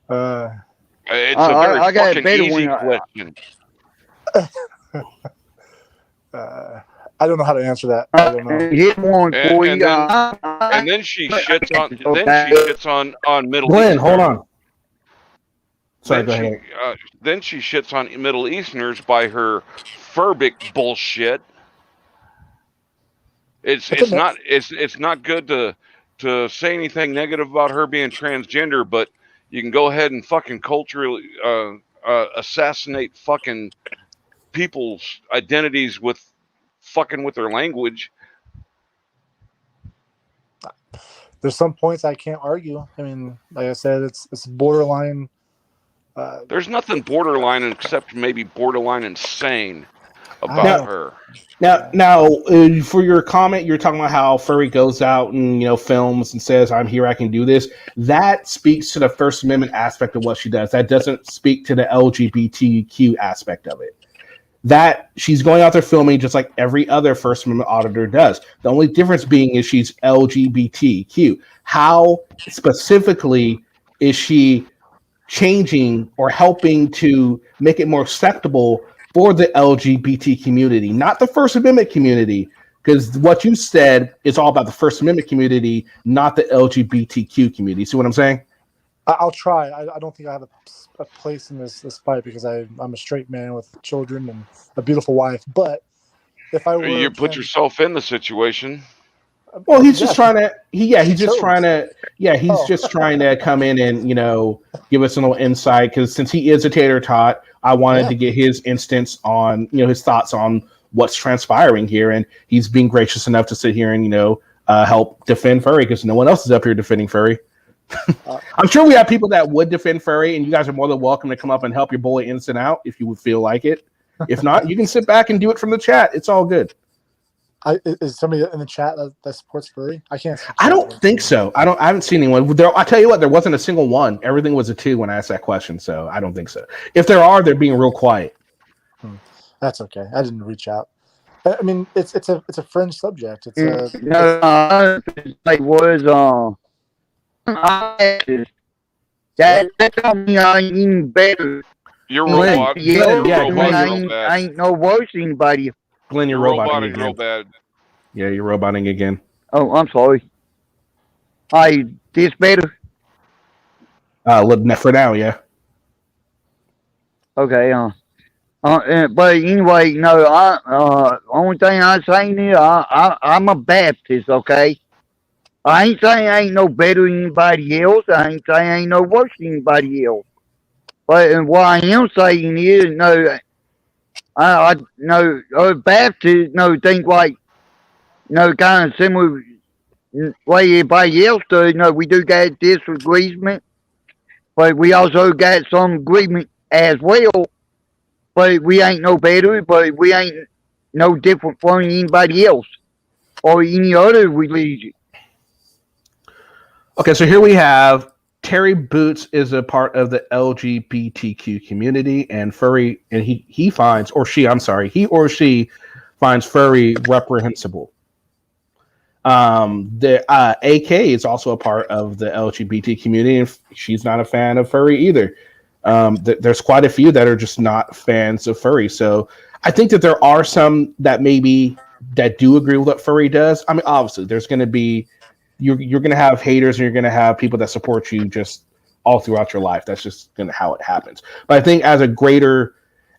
a very I got a fucking better easy one. question. I don't know how to answer that. I don't know. Hit one for And you. And then she shits on Middle Glenn, Easterners. hold on. Sorry, go Then ahead. then she shits on Middle Easterners by her Furbic bullshit. It's not good to say anything negative about her being transgender, but you can go ahead and fucking culturally assassinate fucking people's identities with fucking with their language. There's some points I can't argue. I mean, like I said, it's borderline. There's nothing borderline except maybe borderline insane about her. Now, for your comment, you're talking about how Furry goes out and films and says, "I'm here, I can do this." That speaks to the First Amendment aspect of what she does. That doesn't speak to the LGBTQ aspect of it. That she's going out there filming just like every other First Amendment auditor does. The only difference being is she's LGBTQ. How specifically is she changing or helping to make it more acceptable for the LGBT community, not the First Amendment community? Because what you said is all about the First Amendment community, not the LGBTQ community. See what I'm saying? I'll try. I don't think I have a place in this fight because I'm a straight man with children and a beautiful wife. But if I were, You put yourself in the situation. Well, he's just trying to. He's just trying to come in and give us a little insight, because since he is a tater tot, I wanted to get his instance on his thoughts on what's transpiring here, and he's being gracious enough to sit here and help defend Furry, because no one else is up here defending Furry. I'm sure we have people that would defend Furry, and you guys are more than welcome to come up and help your boy instant out if you would feel like it. If not, you can sit back and do it from the chat. It's all good. Is somebody in the chat that supports Furry? I can't. I don't think so. I haven't seen anyone. I tell you what, there wasn't a single one. Everything was a 2 when I asked that question, so I don't think so. If there are, they're being real quiet. That's okay. I didn't reach out. I mean, it's a fringe subject. It's a No, it was that don't mean I ain't even better You're than Glenn, robot. anybody Glenn, else. yeah, I mean, Robot Glenn, real bad. I ain't no worse than anybody. Glenn, you're You're roboting roboting real again. bad. Yeah, you're roboting again. Oh, I'm sorry. This better? For now, yeah. Okay, but anyway, no, only thing I'm saying is I'm a Baptist, okay? I ain't saying I ain't no better than anybody else. I ain't saying I ain't no worse than anybody else. But what I am saying is, no, I no, Baptists, no, think like, no, kind of similar way everybody else does. No, we do got disagreement, but we also got some agreement as well. But we ain't no better, but we ain't no different from anybody else or any other religion. Okay, so here we have Terry Boots is a part of the LGBTQ community, and furry, and he finds, or she, I'm sorry, he or she finds furry reprehensible. The AK is also a part of the LGBT community, and she's not a fan of furry either. There's quite a few that are just not fans of furry. So I think that there are some that maybe that do agree with what furry does. I mean, obviously, there's going to be you're going to have haters, and you're going to have people that support you just all throughout your life. That's just going to how it happens. But I think not as a greater,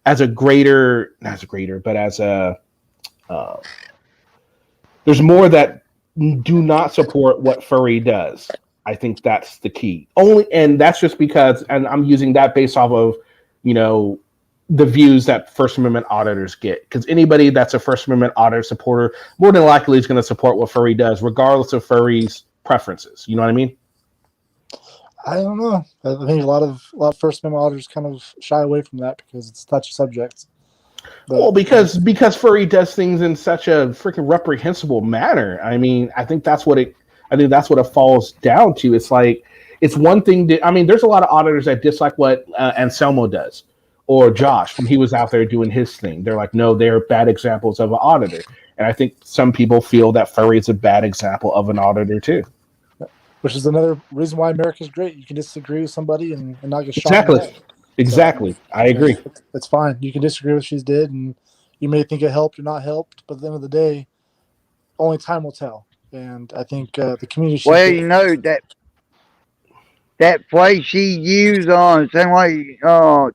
but as a uh, there's more that do not support what furry does. I think that's the key. Only, and that's just because, and I'm using that based off of, you know, the views that First Amendment auditors get. Because anybody that's a First Amendment auditor supporter more than likely is going to support what furry does, regardless of furry's preferences. You know what I mean? I don't know. I think a lot of First Amendment auditors kind of shy away from that because it's a touchy subject. But, Well, because furry does things in such a freaking reprehensible manner. I mean, I think that's what it falls down to. It's like it's one thing that I mean, there's a lot of auditors that dislike what Anselmo does or Josh when he was out there doing his thing. They're like, no, they're bad examples of an auditor, and I think some people feel that furry is a bad example of an auditor too. which is another reason why America's great. You can disagree with somebody and not get shot in Exactly, the head. exactly. So, I agree. it's fine. You can disagree with what she did, and you may think it helped or not helped, but at the end of the day, only time will tell. And I think the community she's Well, built. that phrase she used on sound like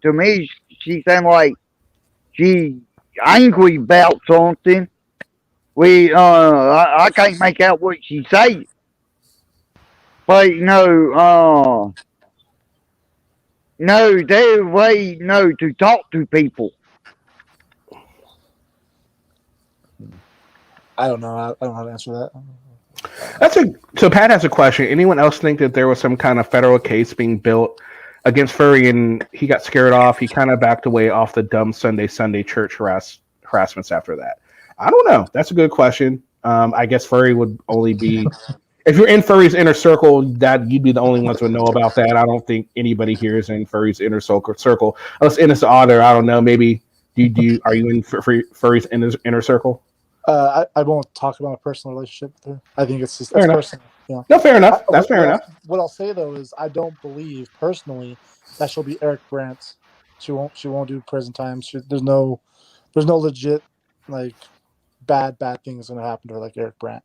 to me she sound like she angry about something. I can't make out what she say, but no, there's a way to talk to people. I don't know. I don't know how to answer that. So Pat has a question. Anyone else think that there was some kind of federal case being built against Furry and he got scared off? He kind of backed away off the dumb Sunday church harassments after that. I don't know. That's a good question. I guess Furry would only be if you're in Furry's inner circle, that you'd be the only ones who would know about that. I don't think anybody here is in Furry's inner circle. Unless Innocent Otter, I don't know. Maybe are you in Furry's inner circle? I won't talk about a personal relationship with her. I think it's just Fair enough. personal. You know. No, fair enough. That's fair enough. What I'll say though is I don't believe personally that she'll be Eric Brandt. She won't do prison time. There's no legit like bad things going to happen to her like Eric Brandt.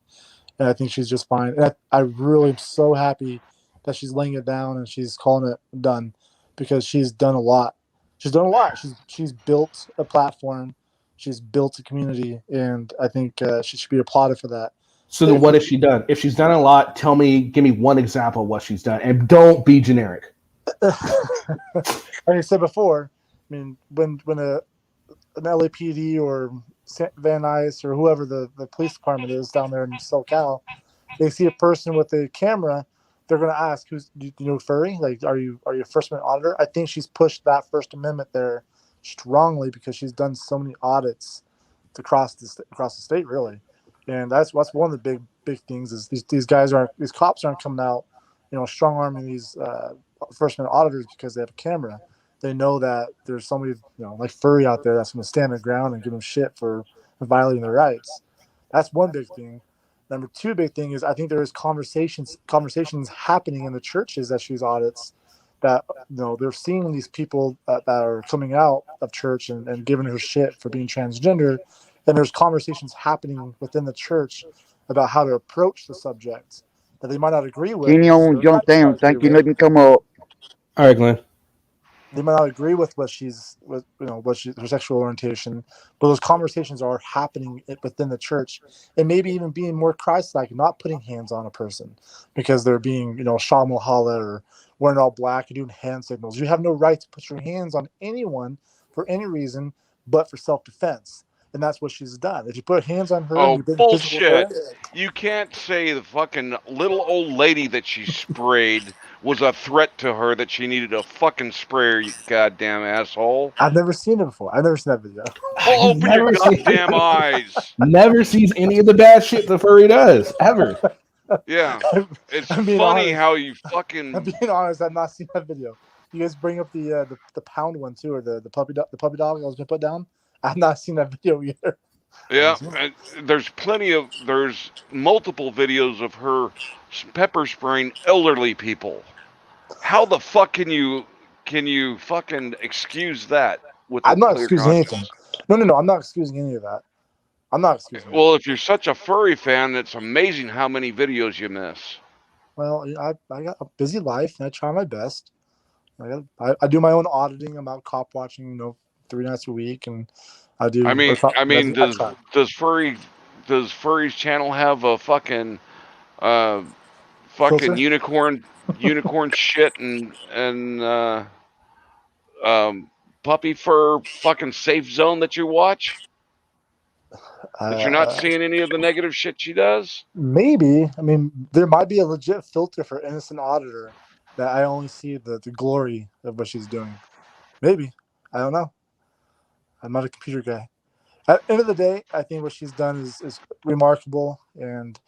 And I think she's just fine. And I really am so happy that she's laying it down and she's calling it done because she's done a lot. She's built a platform. She's built a community, and I think she should be applauded for that. So then, what has she done? If she's done a lot, give me one example of what she's done, and don't be generic. Like I said before, I mean, when an LAPD or Van Nuys or whoever the police department is down there in SoCal, they see a person with a camera, they're going to ask, "Who's do you know Furry? Like, are you a First Amendment auditor?" I think she's pushed that First Amendment there strongly because she's done so many audits across the state, really, and that's one of the big things is these cops aren't coming out, strong arming these First Amendment auditors because they have a camera. They know that there's somebody like Furry out there that's going to stand their ground and give them shit for and violating their rights. That's one big thing. Number two big thing is I think there is conversations happening in the churches that she's audits that they're seeing these people that are coming out of church and giving her shit for being transgender, and there's conversations happening within the church about how to approach the subject that they might not agree with. Kenny on jump down. Thank you. Let me come up. All right, Glenn. They might not agree with what her sexual orientation, but those conversations are happening within the church, and maybe even being more Christ-like, not putting hands on a person because they're being, Shamahala or wearing all black and doing hand signals. You have no right to put your hands on anyone for any reason, but for self-defense, and that's what she's done. If you put hands on her, and Oh, you've been physical with bullshit. her, You can't say the fucking little old lady that she sprayed was a threat to her that she needed a fucking sprayer, you goddamn asshole. I've never seen it before. I've never seen that video. Well, open your Never seen- goddamn eyes. Never sees any of the bad shit the furry does ever. Yeah. It's I'm being funny honest. how you I'm fucking... being honest. I've not seen that video. You guys bring up the pound one too, or the puppy dog I was gonna put down. I've not seen that video either. Yeah, and there's multiple videos of her pepper spraying elderly people. How the fuck can you fucking excuse that with a I'm not clear excusing conscience? anything. No. I'm not excusing any of that. I'm not excusing. Well, if you're such a furry fan, it's amazing how many videos you miss. Well, I got a busy life, and I try my best. I do my own auditing. I'm out cop watching, 3 nights a week, and I do. Does Furry's channel have a fucking Filter? unicorn shit and puppy fur fucking safe zone that you watch? That you're not seeing any of the negative shit she does? Maybe. I mean, there might be a legit filter for innocent auditor that I only see the glory of what she's doing. Maybe. I don't know. I'm not a computer guy. At the end of the day, I think what she's done is remarkable, and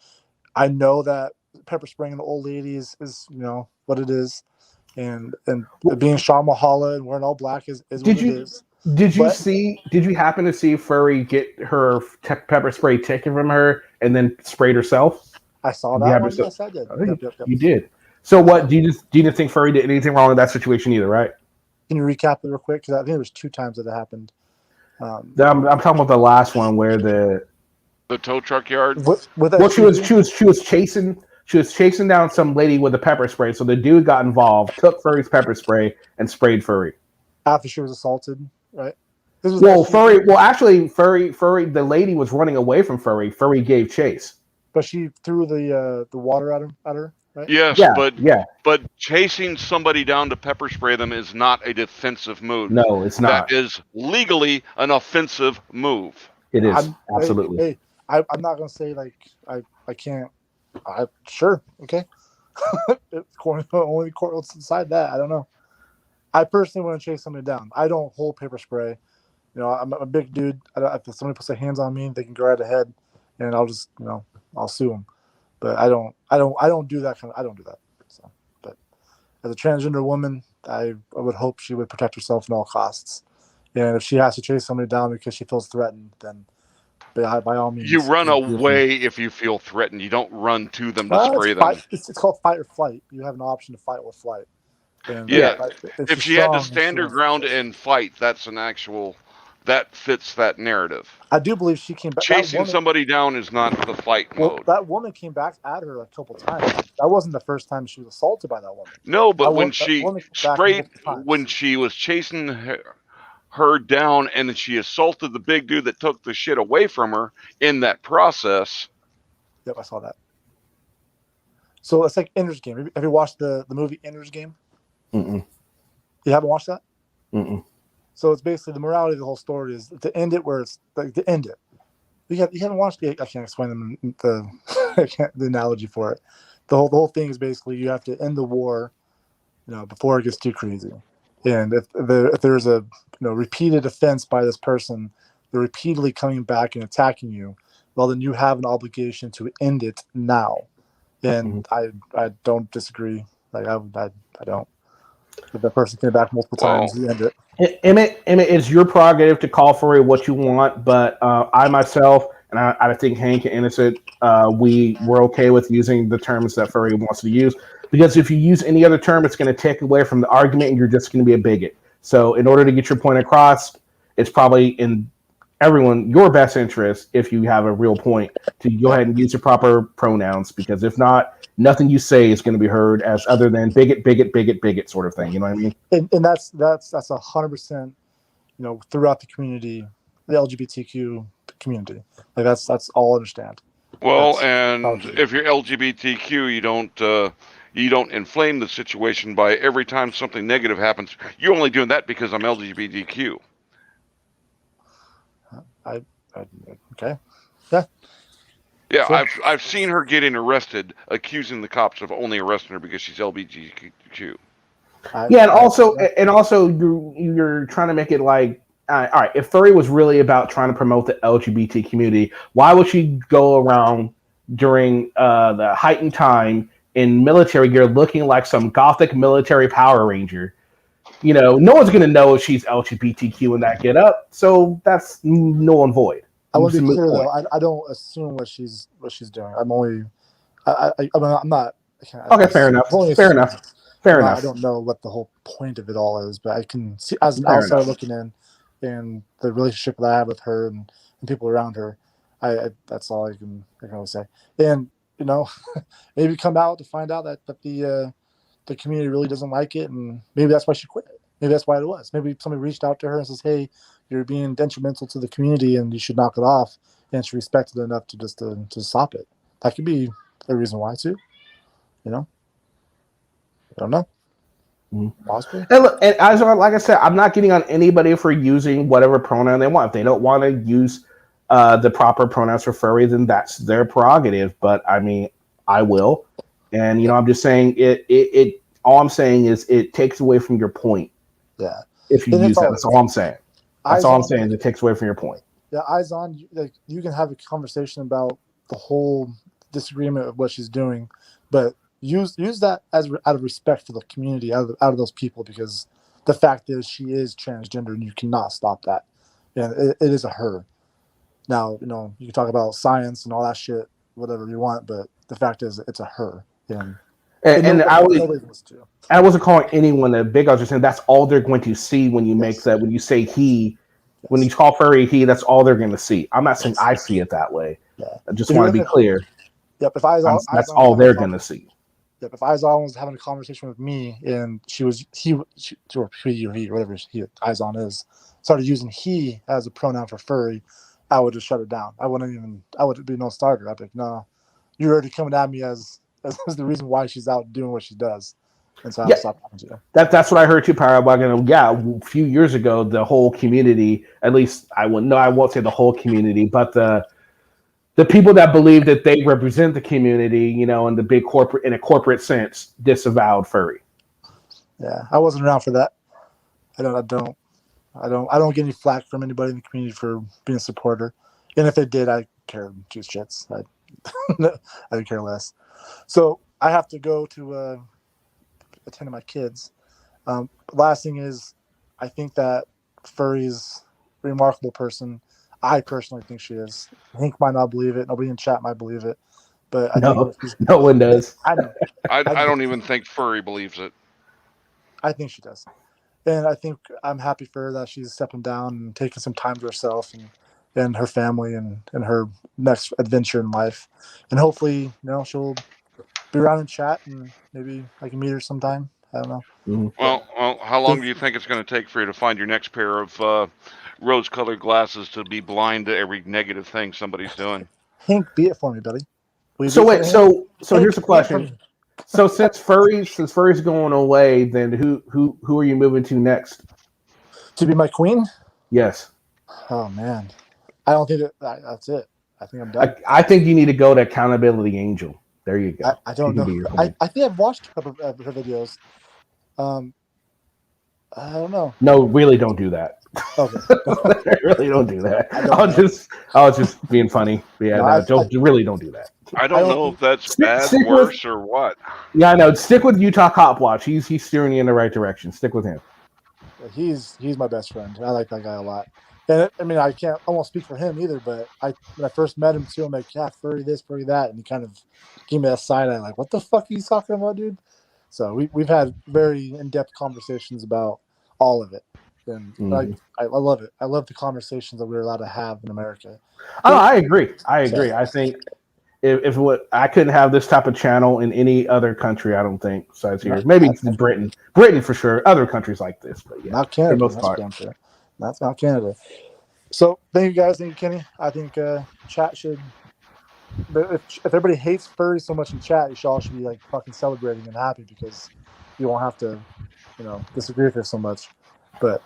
I know that pepper spraying an old lady is what it is, and being Shah Mahala and wearing all black is what it is. Did you happen to see Furry get her pepper spray taken from her and then sprayed herself? I saw that one. Yes, I did. Yep. You did. So what? Do you just think Furry did anything wrong in that situation either, right? Can you recap it real quick? Because I think there was 2 times that it happened. I'm talking about the last one where the tow truck yard. She was chasing down some lady with a pepper spray. So the dude got involved, took Furry's pepper spray, and sprayed Furry after she was assaulted, right? Furry. Well, actually, Furry. The lady was running away from Furry. Furry gave chase, but she threw the water at her. Right? Yes, but chasing somebody down to pepper spray them is not a defensive move. No, it's not. That is legally an offensive move. It is absolutely. Hey, I'm not gonna say like I can't. Sure, okay. Only the court will decide that. I don't know. I personally want to chase somebody down. I don't hold pepper spray. I'm a big dude. If somebody puts their hands on me, they can go right ahead, and I'll just I'll sue them. But I don't do that I don't do that. So, but as a transgender woman, I would hope she would protect herself at all costs. And if she has to chase somebody down because she feels threatened, then by all means. You run away if you feel threatened. You don't run to them to spray them. It's called fight or flight. You have an option to fight or flight. And if she had to stand her ground and fight, that fits that narrative. I do believe she came back. Chasing somebody down is not the fight mode. That woman came back at her a couple times. That wasn't the first time she was assaulted by that woman. No, but when she was chasing her down and then she assaulted the big dude that took the shit away from her in that process. Yep, I saw that. So it's like Ender's Game. Have you watched the movie Ender's Game? Mm-mm. You haven't watched that? Mm-mm. So it's basically the morality of the whole story is to end it where it's like to end it. You haven't watched it. I can't explain the analogy for it. The whole thing is basically you have to end the war, before it gets too crazy. And if there's a repeated offense by this person, they're repeatedly coming back and attacking you, well then you have an obligation to end it now. And I don't disagree. Like I don't. If that person came back multiple times, you end it. Emmett, it's your prerogative to call for what you want, but I myself, and I think Hank and Innocent, we're okay with using the terms that Furry wants to use, because if you use any other term, it's going to take away from the argument, and you're just going to be a bigot. So in order to get your point across, it's probably in your best interest, if you have a real point, to go ahead and use your proper pronouns, because if not, nothing you say is going to be heard as other than bigot, bigot, bigot, bigot sort of thing. You know what I mean? And that's 100%. Throughout the community, the LGBTQ community, like that's all I understand. Well, and if you're LGBTQ, you don't inflame the situation by every time something negative happens. You're only doing that because I'm LGBTQ. Okay. Yeah. Yeah, sure. I've seen her getting arrested, accusing the cops of only arresting her because she's LGBTQ. And also, you're trying to make it like, all right, if Furry was really about trying to promote the LGBT community, why would she go around during the heightened time in military gear looking like some gothic military Power Ranger? No one's going to know if she's LGBTQ in that get up, so that's null and void. I want to be clear though. I don't assume what she's doing. I'm only. I'm not. Okay, fair enough. Fair enough. I don't know what the whole point of it all is, but I can see as an outsider looking in, and the relationship that I have with her and people around her. That's all I can really say. And maybe come out to find out that the community really doesn't like it, and maybe that's why she quit. Maybe that's why it was. Maybe somebody reached out to her and says, "Hey, you're being detrimental to the community, and you should knock it off." And she respected it enough to stop it. That could be a reason why too. I don't know. Possibly. And look, and as like I said, I'm not getting on anybody for using whatever pronoun they want. If they don't want to use the proper pronouns for Furry, then that's their prerogative. But I mean, I will. And I'm just saying it. All I'm saying is it takes away from your point. Yeah. If you use that, that's all I'm saying. That's all I'm saying. It takes away from your point. Yeah, eyes on. You can have a conversation about the whole disagreement of what she's doing, but use that as out of respect for the community, out of those people, because the fact is she is transgender, and you cannot stop that. And it is a her. Now, you can talk about science and all that shit, whatever you want, but the fact is it's a her. And I wasn't calling anyone a big. I was just saying that's all they're going to see when you make that. When you say he, when you call Furry he, that's all they're going to see. I'm not saying I see it that way. Yeah. I just want to be clear. Yep. That's all they're going to see. Yep. If Izon was having a conversation with me and she or he, whatever Izon is, started using he as a pronoun for Furry, I would just shut it down. I would be no starter. I'd be like, no, you're already coming at me as the reason why she's out doing what she does. And so I'll stop talking to you. That's what I heard too, Paragon. Yeah, a few years ago, the whole community, at least I won't say the whole community, but the people that believe that they represent the community, in the big in a corporate sense, disavowed Furry. Yeah, I wasn't around for that. I don't get any flack from anybody in the community for being a supporter. And if they did, I care two shits. I could care less. So I have to go to attend to my kids. Last thing is, I think that Furry's a remarkable person. I personally think she is. Hank might not believe it. Nobody in chat might believe it. But no one does. I know. I don't even think Furry believes it. I think she does. And I think I'm happy for her that she's stepping down and taking some time to herself and her family and her next adventure in life. And hopefully, she'll be around and chat, and maybe I can meet her sometime. I don't know. Mm-hmm. Well, how long do you think it's going to take for you to find your next pair of rose-colored glasses to be blind to every negative thing somebody's doing? Hank, be it for me, buddy. So wait, so here's the question. So since Furry's going away, then who are you moving to next? To be my queen? Yes. Oh man, I don't think that's it. I think I'm done. I think you need to go to Accountability Angel. There you go. I don't know. I think I've watched a couple of her videos. I don't know. No, really don't do that. Okay. I really don't do that. I don't I was just being funny. But yeah, No, really don't do that. I don't don't know think- if that's Stick- bad, stick with- worse, or what. Yeah, I know. Stick with Utah Cop Watch. He's steering you in the right direction. Stick with him. He's my best friend. I like that guy a lot. And I mean, I won't speak for him either. But when I first met him too, I'm like, yeah, furry this, furry that, and he kind of gave me that side eye, like, what the fuck are you talking about, dude? So we've had very in depth conversations about all of it, and I love it. I love the conversations that we're allowed to have in America. Oh, I agree. I think if I couldn't have this type of channel in any other country, I don't think besides here. Maybe Britain for sure. Other countries like this, but yeah, Not Canada. for the most That's part. damn sure. That's not Canada. So thank you guys. Thank you, Kenny. I think chat should. But if everybody hates furry so much in chat, you all should be like fucking celebrating and happy because you won't have to, disagree with her so much. But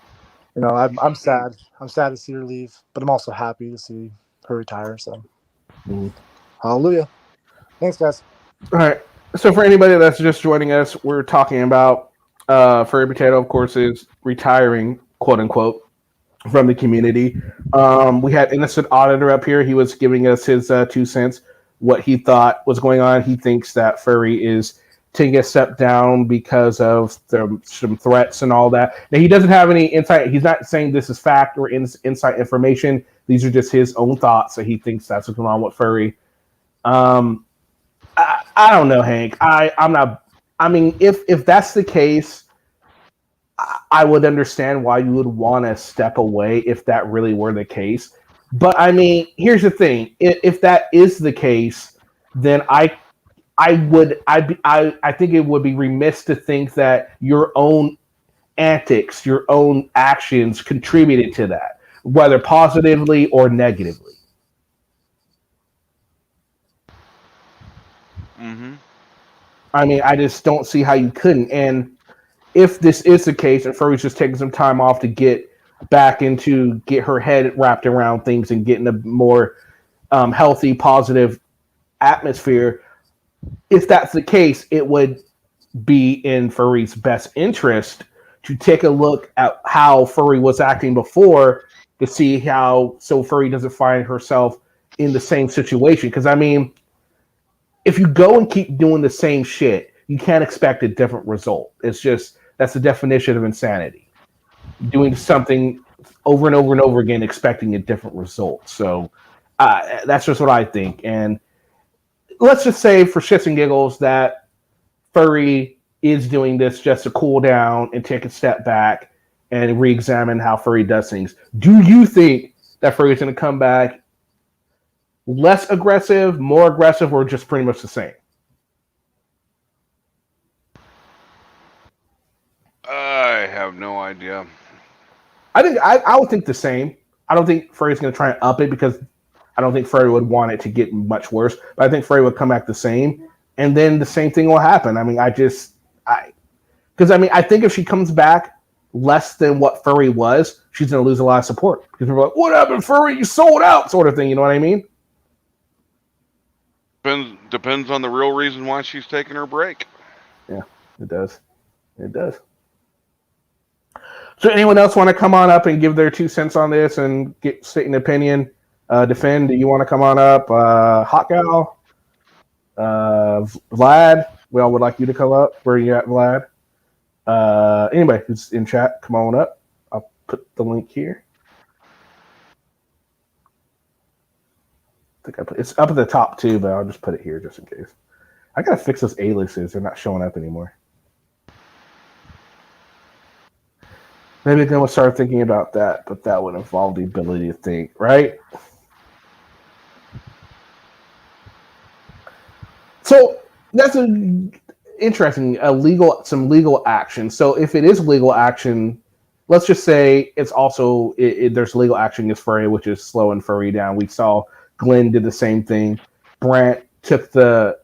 I'm sad. I'm sad to see her leave, but I'm also happy to see her retire. So, hallelujah. Thanks, guys. All right. So for anybody that's just joining us, we're talking about Furry Potato, of course, is retiring, quote unquote, from the community. We had Innocent Auditor up here. He was giving us his 2 cents, what he thought was going on. He thinks that Furry is taking a step down because of some threats and all that. Now, he doesn't have any insight. He's not saying this is fact or inside information. These are just his own thoughts. So he thinks that's what's going on with Furry. I don't know, Hank. I'm not. I mean, if that's the case, I would understand why you would want to step away if that really were the case. But I mean, here's the thing: if that is the case, then I think it would be remiss to think that your own antics, your own actions contributed to that, whether positively or negatively. I mean, I just don't see how you couldn't. And if this is the case, and Furry's just taking some time off to get back into get her head wrapped around things and get in a more healthy, positive atmosphere, if that's the case, it would be in Furry's best interest to take a look at how Furry was acting before to see how so Furry doesn't find herself in the same situation. Because I mean, if you go and keep doing the same shit, you can't expect a different result. It's just that's the definition of insanity. Doing something over and over and over again, expecting a different result. So that's just what I think. And let's just say, for shits and giggles, that Furry is doing this just to cool down and take a step back and re-examine how Furry does things. Do you think that Furry is going to come back less aggressive, more aggressive, or just pretty much the same? I have no idea. I think I would think the same. I don't think Furry's going to try and up it because I don't think Furry would want it to get much worse. But I think Furry would come back the same, and then the same thing will happen. I mean, I think if she comes back less than what Furry was, she's going to lose a lot of support because people are like, "What happened, Furry? You sold out," sort of thing. You know what I mean? Depends on the real reason why she's taking her break. Yeah, it does. It does. So anyone else want to come on up and give their 2 cents on this and state an opinion? Defend, do you want to come on up? Hot Gal? Vlad, we all would like you to come up. Where are you at, Vlad? Anybody who's in chat, come on up. I'll put the link here. It's up at the top too, but I'll just put it here just in case. I gotta fix those aliases. They're not showing up anymore. Maybe then we'll start thinking about that, but that would involve the ability to think, right? So that's interesting. Some legal action. So if it is legal action, let's just say it's also there's legal action against Furry, which is slowing Furry down. We saw Glenn did the same thing. Brant took the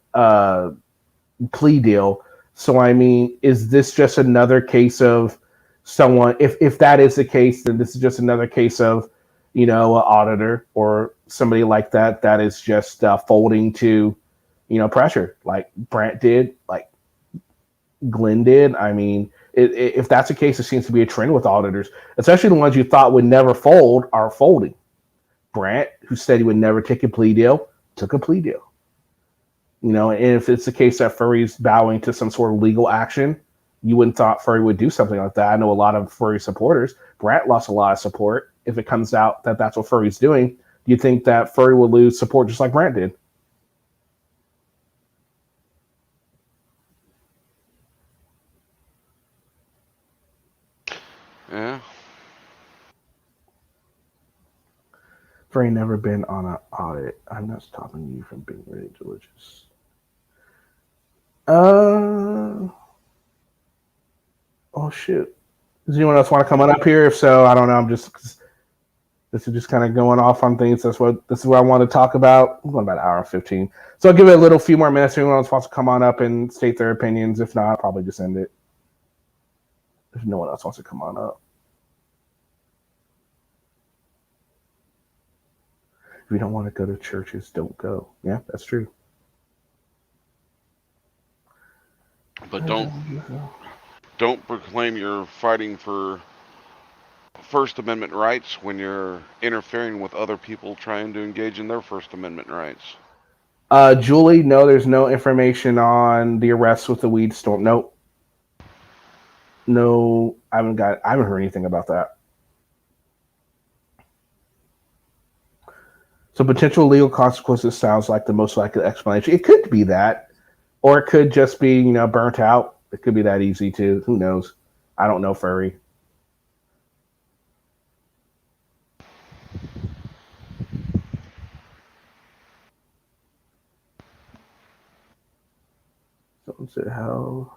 plea deal. So I mean, is this just another case of someone? If that is the case, then this is just another case of, an auditor or somebody like that is just folding to, pressure, like Brant did, like Glenn did. I mean, If that's the case, it seems to be a trend with auditors, especially the ones you thought would never fold are folding. Brant, who said he would never take a plea deal, took a plea deal. You know, and if it's the case that Furry's bowing to some sort of legal action, you wouldn't thought Furry would do something like that. I know a lot of Furry supporters. Brant lost a lot of support. If it comes out that that's what Furry's doing, do you think that Furry will lose support just like Brant did? Yeah. Furry never been on an audit. I'm not stopping you from being really religious. Oh shoot. Does anyone else want to come on up here? If so, I don't know. This is just kind of going off on things. This is what I want to talk about. I'm going about an hour and 15. So I'll give it a few more minutes. If anyone else wants to come on up and state their opinions. If not, I'll probably just end it. If no one else wants to come on up. If you don't want to go to churches, don't go. Yeah, that's true. But don't proclaim you're fighting for First Amendment rights when you're interfering with other people trying to engage in their First Amendment rights. Julie, no, there's no information on the arrests with the weed storm. Nope. No, I haven't heard anything about that. So potential legal consequences sounds like the most likely explanation. It could be that, or it could just be, burnt out. It could be that easy too. Who knows? I don't know, Furry. Someone said how.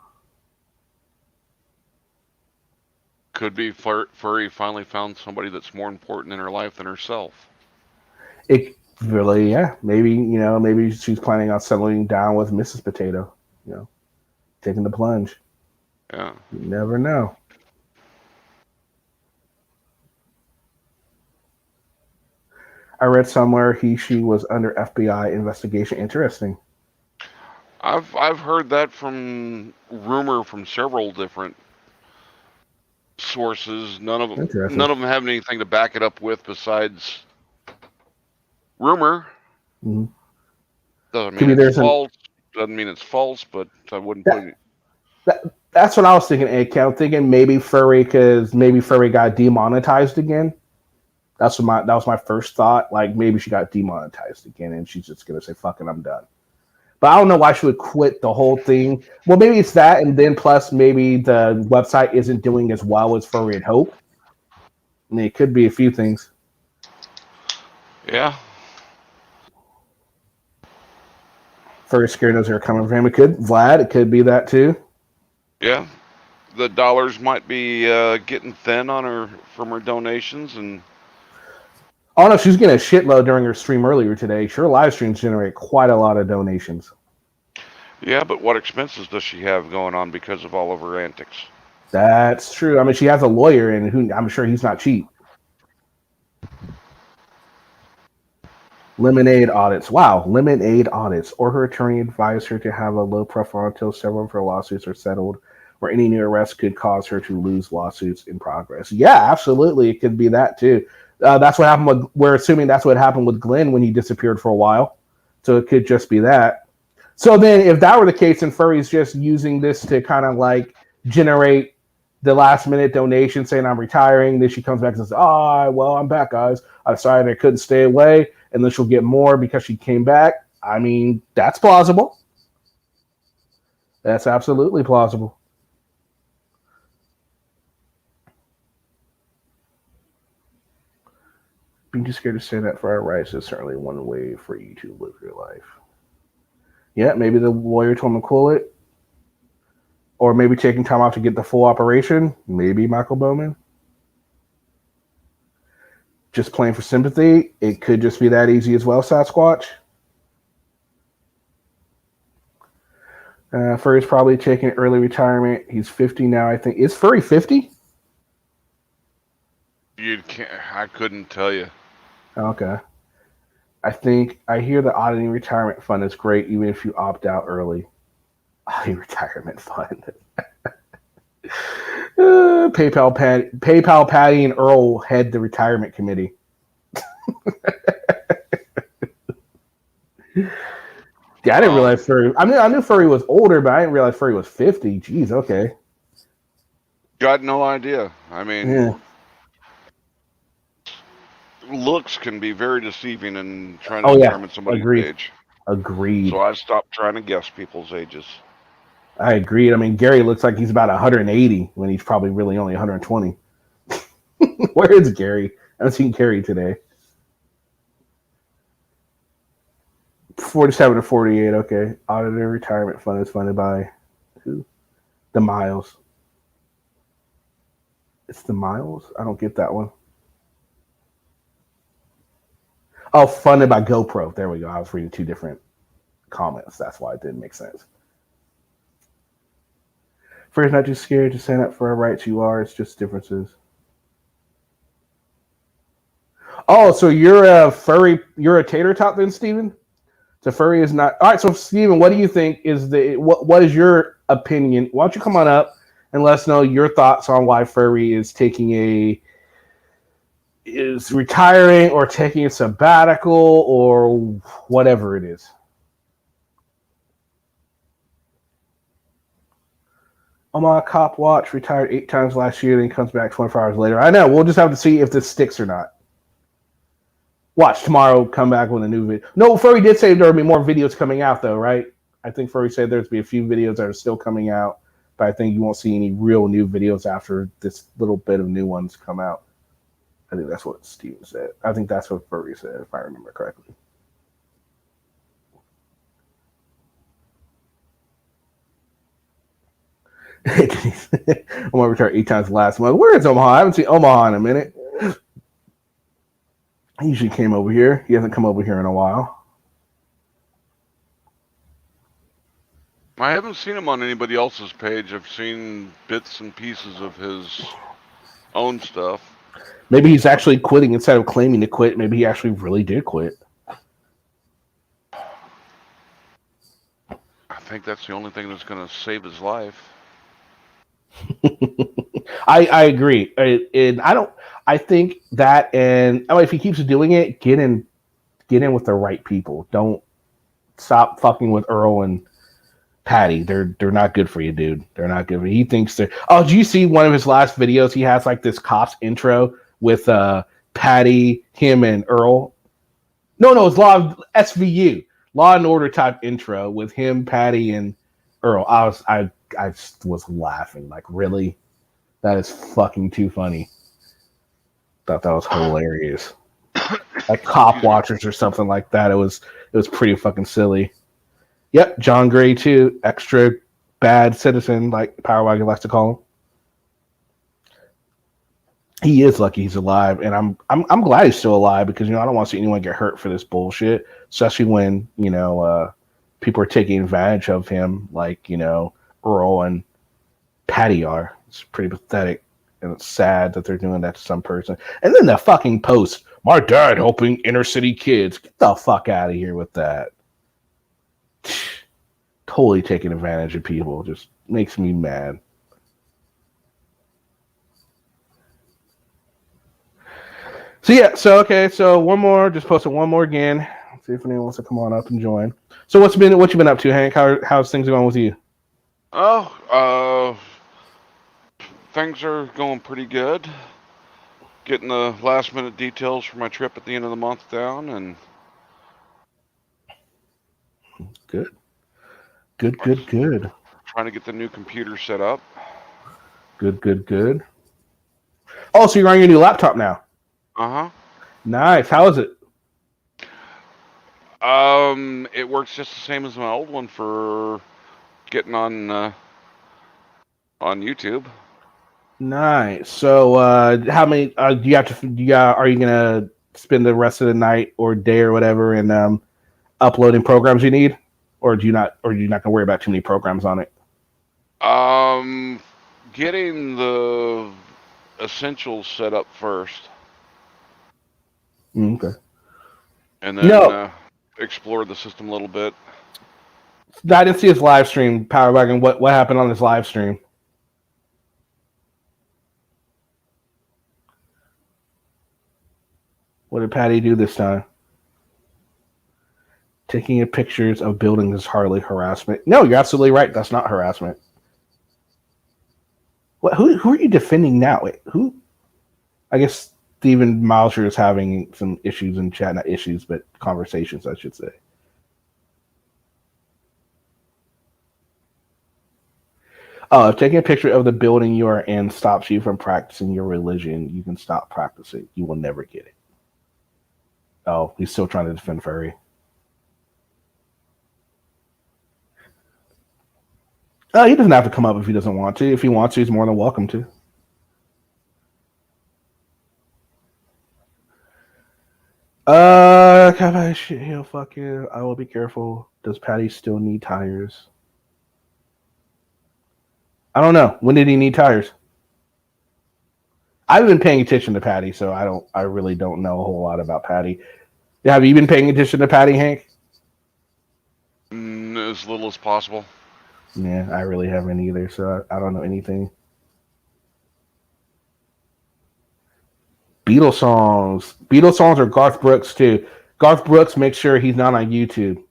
Could be Furry finally found somebody that's more important in her life than herself. It really, yeah. Maybe she's planning on settling down with Mrs. Potato. Taking the plunge. Yeah. You never know. I read somewhere she was under FBI investigation. Interesting. I've heard that from rumor from several different sources. None of them have anything to back it up with besides rumor. Mm-hmm. Doesn't mean it's false. Doesn't mean it's false, but I wouldn't put it. That's what I was thinking, AK. I'm thinking maybe Furry got demonetized again. That was my first thought. Like maybe she got demonetized again, and she's just gonna say, "Fuck it, I'm done." But I don't know why she would quit the whole thing. Well, maybe it's that, and then plus maybe the website isn't doing as well as Furry had hoped. I mean, it could be a few things. Yeah. Furry scared knows they're coming from him. It could be that too. Yeah. The dollars might be getting thin on her from her donations, and oh no, she's getting a shitload during her stream earlier today. Her live streams generate quite a lot of donations. Yeah, but what expenses does she have going on because of all of her antics? That's true. I mean, she has a lawyer, and who I'm sure he's not cheap. Lemonade audits. Wow, Lemonade audits. Or her attorney advised her to have a low profile until several of her lawsuits are settled, where any new arrest could cause her to lose lawsuits in progress. Yeah, absolutely. It could be that too. That's what happened we're assuming that's what happened with Glenn when he disappeared for a while. So it could just be that. So then if that were the case, and Furry's just using this to kind of like generate the last minute donation saying I'm retiring, then she comes back and says, well, I'm back, guys. I decided I couldn't stay away. And then she'll get more because she came back. I mean, that's plausible. That's absolutely plausible. Being too scared to say that for our rights is certainly one way for you to live your life. Yeah, maybe the lawyer told him to cool it. Or maybe taking time off to get the full operation. Maybe Michael Bowman. Just playing for sympathy. It could just be that easy as well, Sasquatch. Furry's probably taking early retirement. He's 50 now, I think. Is Furry 50? I couldn't tell you. Okay. I hear the auditing retirement fund is great even if you opt out early. Auditing retirement fund. PayPal Patty and Earl head the retirement committee. Yeah, I didn't realize Furry. I mean, I knew Furry was older, but I didn't realize Furry was 50. Jeez, okay. Got no idea. I mean, Yeah. looks can be very deceiving in trying to Oh yeah, determine somebody's agreed. age. Agreed. So I stopped trying to guess people's ages. I agreed. I mean, Gary looks like he's about 180 when he's probably really only 120. Where is Gary? I haven't seen Gary today. 47 to 48. Okay. Auditor retirement fund is funded by who? The Miles. It's the Miles? I don't get that one. Oh, funded by GoPro. There we go. I was reading two different comments. That's why it didn't make sense. Furry's not too scared to stand up for our rights. You are. It's just differences. Oh, so you're a furry. You're a tater tot then, Steven? So Furry is not. All right. So Steven, what do you think is what is your opinion? Why don't you come on up and let us know your thoughts on why Furry is retiring or taking a sabbatical or whatever it is. Omaha Cop Watch retired 8 times last year, then comes back 24 hours later. I know. We'll just have to see if this sticks or not. Watch tomorrow. Come back with a new video. No, Furry did say there would be more videos coming out, though, right? I think Furry said there'd be a few videos that are still coming out, but I think you won't see any real new videos after this little bit of new ones come out. I think that's what Steven said. I think that's what Furry said, if I remember correctly. I'm gonna return 8 times last month. Where is Omaha? I haven't seen Omaha in a minute. He usually came over here. He hasn't come over here in a while. I haven't seen him on anybody else's page. I've seen bits and pieces of his own stuff. Maybe he's actually quitting instead of claiming to quit. Maybe he actually really did quit. I think that's the only thing that's going to save his life. I agree. I think that, and if he keeps doing it, get in with the right people. Don't stop fucking with Earl and Patty. They're not good for you, dude. They're not good for you. He thinks they're. Oh, did you see one of his last videos? He has like this cops intro with Patty, him, and Earl. No, it's SVU, Law and Order type intro with him, Patty, and Earl. I was laughing like, really? That is fucking too funny. Thought that was hilarious. Like Cop Watchers or something like that. It was pretty fucking silly. Yep, John Gray too. Extra bad citizen, like Power Wagon likes to call him. He is lucky he's alive, and I'm glad he's still alive because I don't want to see anyone get hurt for this bullshit, especially when people are taking advantage of him, like Earl and Patty are. It's pretty pathetic, and it's sad that they're doing that to some person. And then the fucking post, my dad helping inner city kids. Get the fuck out of here with that. Totally taking advantage of people. Just makes me mad. So one more. Just posted one more again. Let's see if anyone wants to come on up and join. So what you been up to, Hank? How's things going with you? Things are going pretty good. Getting the last minute details for my trip at the end of the month down, and good. Trying to get the new computer set up. Good. Oh, so you're on your new laptop now? Uh-huh. Nice. How is it? It works just the same as my old one for getting on YouTube. Nice. So, how many are you gonna spend the rest of the night or day or whatever in uploading programs you need, or do you not? Or you're not gonna worry about too many programs on it? Getting the essentials set up first. Okay. And then explore the system a little bit. I didn't see his live stream, Power Wagon. What happened on his live stream? What did Patty do this time? Taking pictures of buildings is hardly harassment. No, you're absolutely right. That's not harassment. What? Who are you defending now? Wait, who? I guess Stephen Mouser is having some issues in chat. Not issues, but conversations, I should say. If taking a picture of the building you are in stops you from practicing your religion, you can stop practicing. You will never get it. Oh, he's still trying to defend Furry. He doesn't have to come up if he doesn't want to. If he wants to, he's more than welcome to. Shit, he'll fuck you. I will be careful. Does Patty still need tires? I don't know. When did he need tires? I've been paying attention to Patty, so I really don't know a whole lot about Patty. Have you been paying attention to Patty, Hank? As little as possible. Yeah, I really haven't either, so I don't know anything. Beatles songs. Beatles songs are Garth Brooks too. Garth Brooks, make sure he's not on YouTube.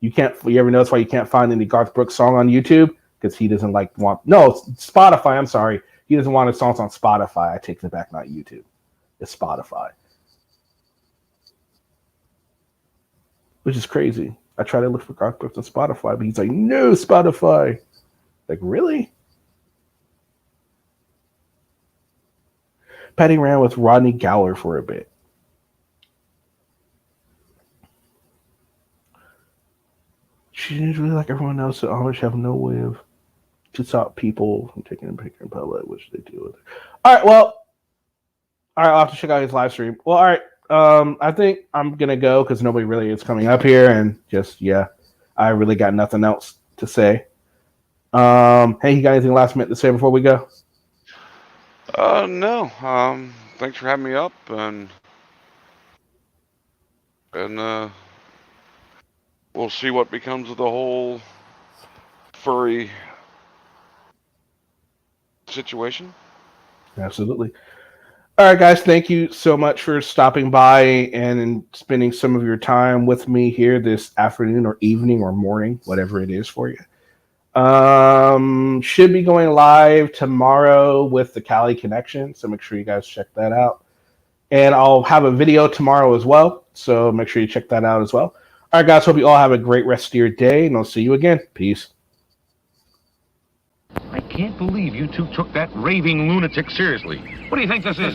You ever notice why you can't find any Garth Brooks song on YouTube? Because he doesn't Spotify, I'm sorry. He doesn't want his songs on Spotify. I take it back, not YouTube. It's Spotify. Which is crazy. I try to look for Garth Brooks on Spotify, but he's like, no, Spotify. Like, really? Patty ran with Rodney Gower for a bit. She didn't really like everyone else, so Amish have no way to stop people from taking a picture in public, which they deal with. All right, I'll have to check out his live stream. Well, all right. I think I'm gonna go because nobody really is coming up here, and I really got nothing else to say. Hey, you got anything last minute to say before we go? No. Thanks for having me up, and we'll see what becomes of the whole furry situation. Absolutely. All right, guys, thank you so much for stopping by and spending some of your time with me here this afternoon or evening or morning, whatever it is for you. Should be going live tomorrow with the Cali Connection, so make sure you guys check that out. And I'll have a video tomorrow as well, so make sure you check that out as well. All right, guys, hope you all have a great rest of your day, and I'll see you again. Peace. I can't believe you two took that raving lunatic seriously. What do you think this is?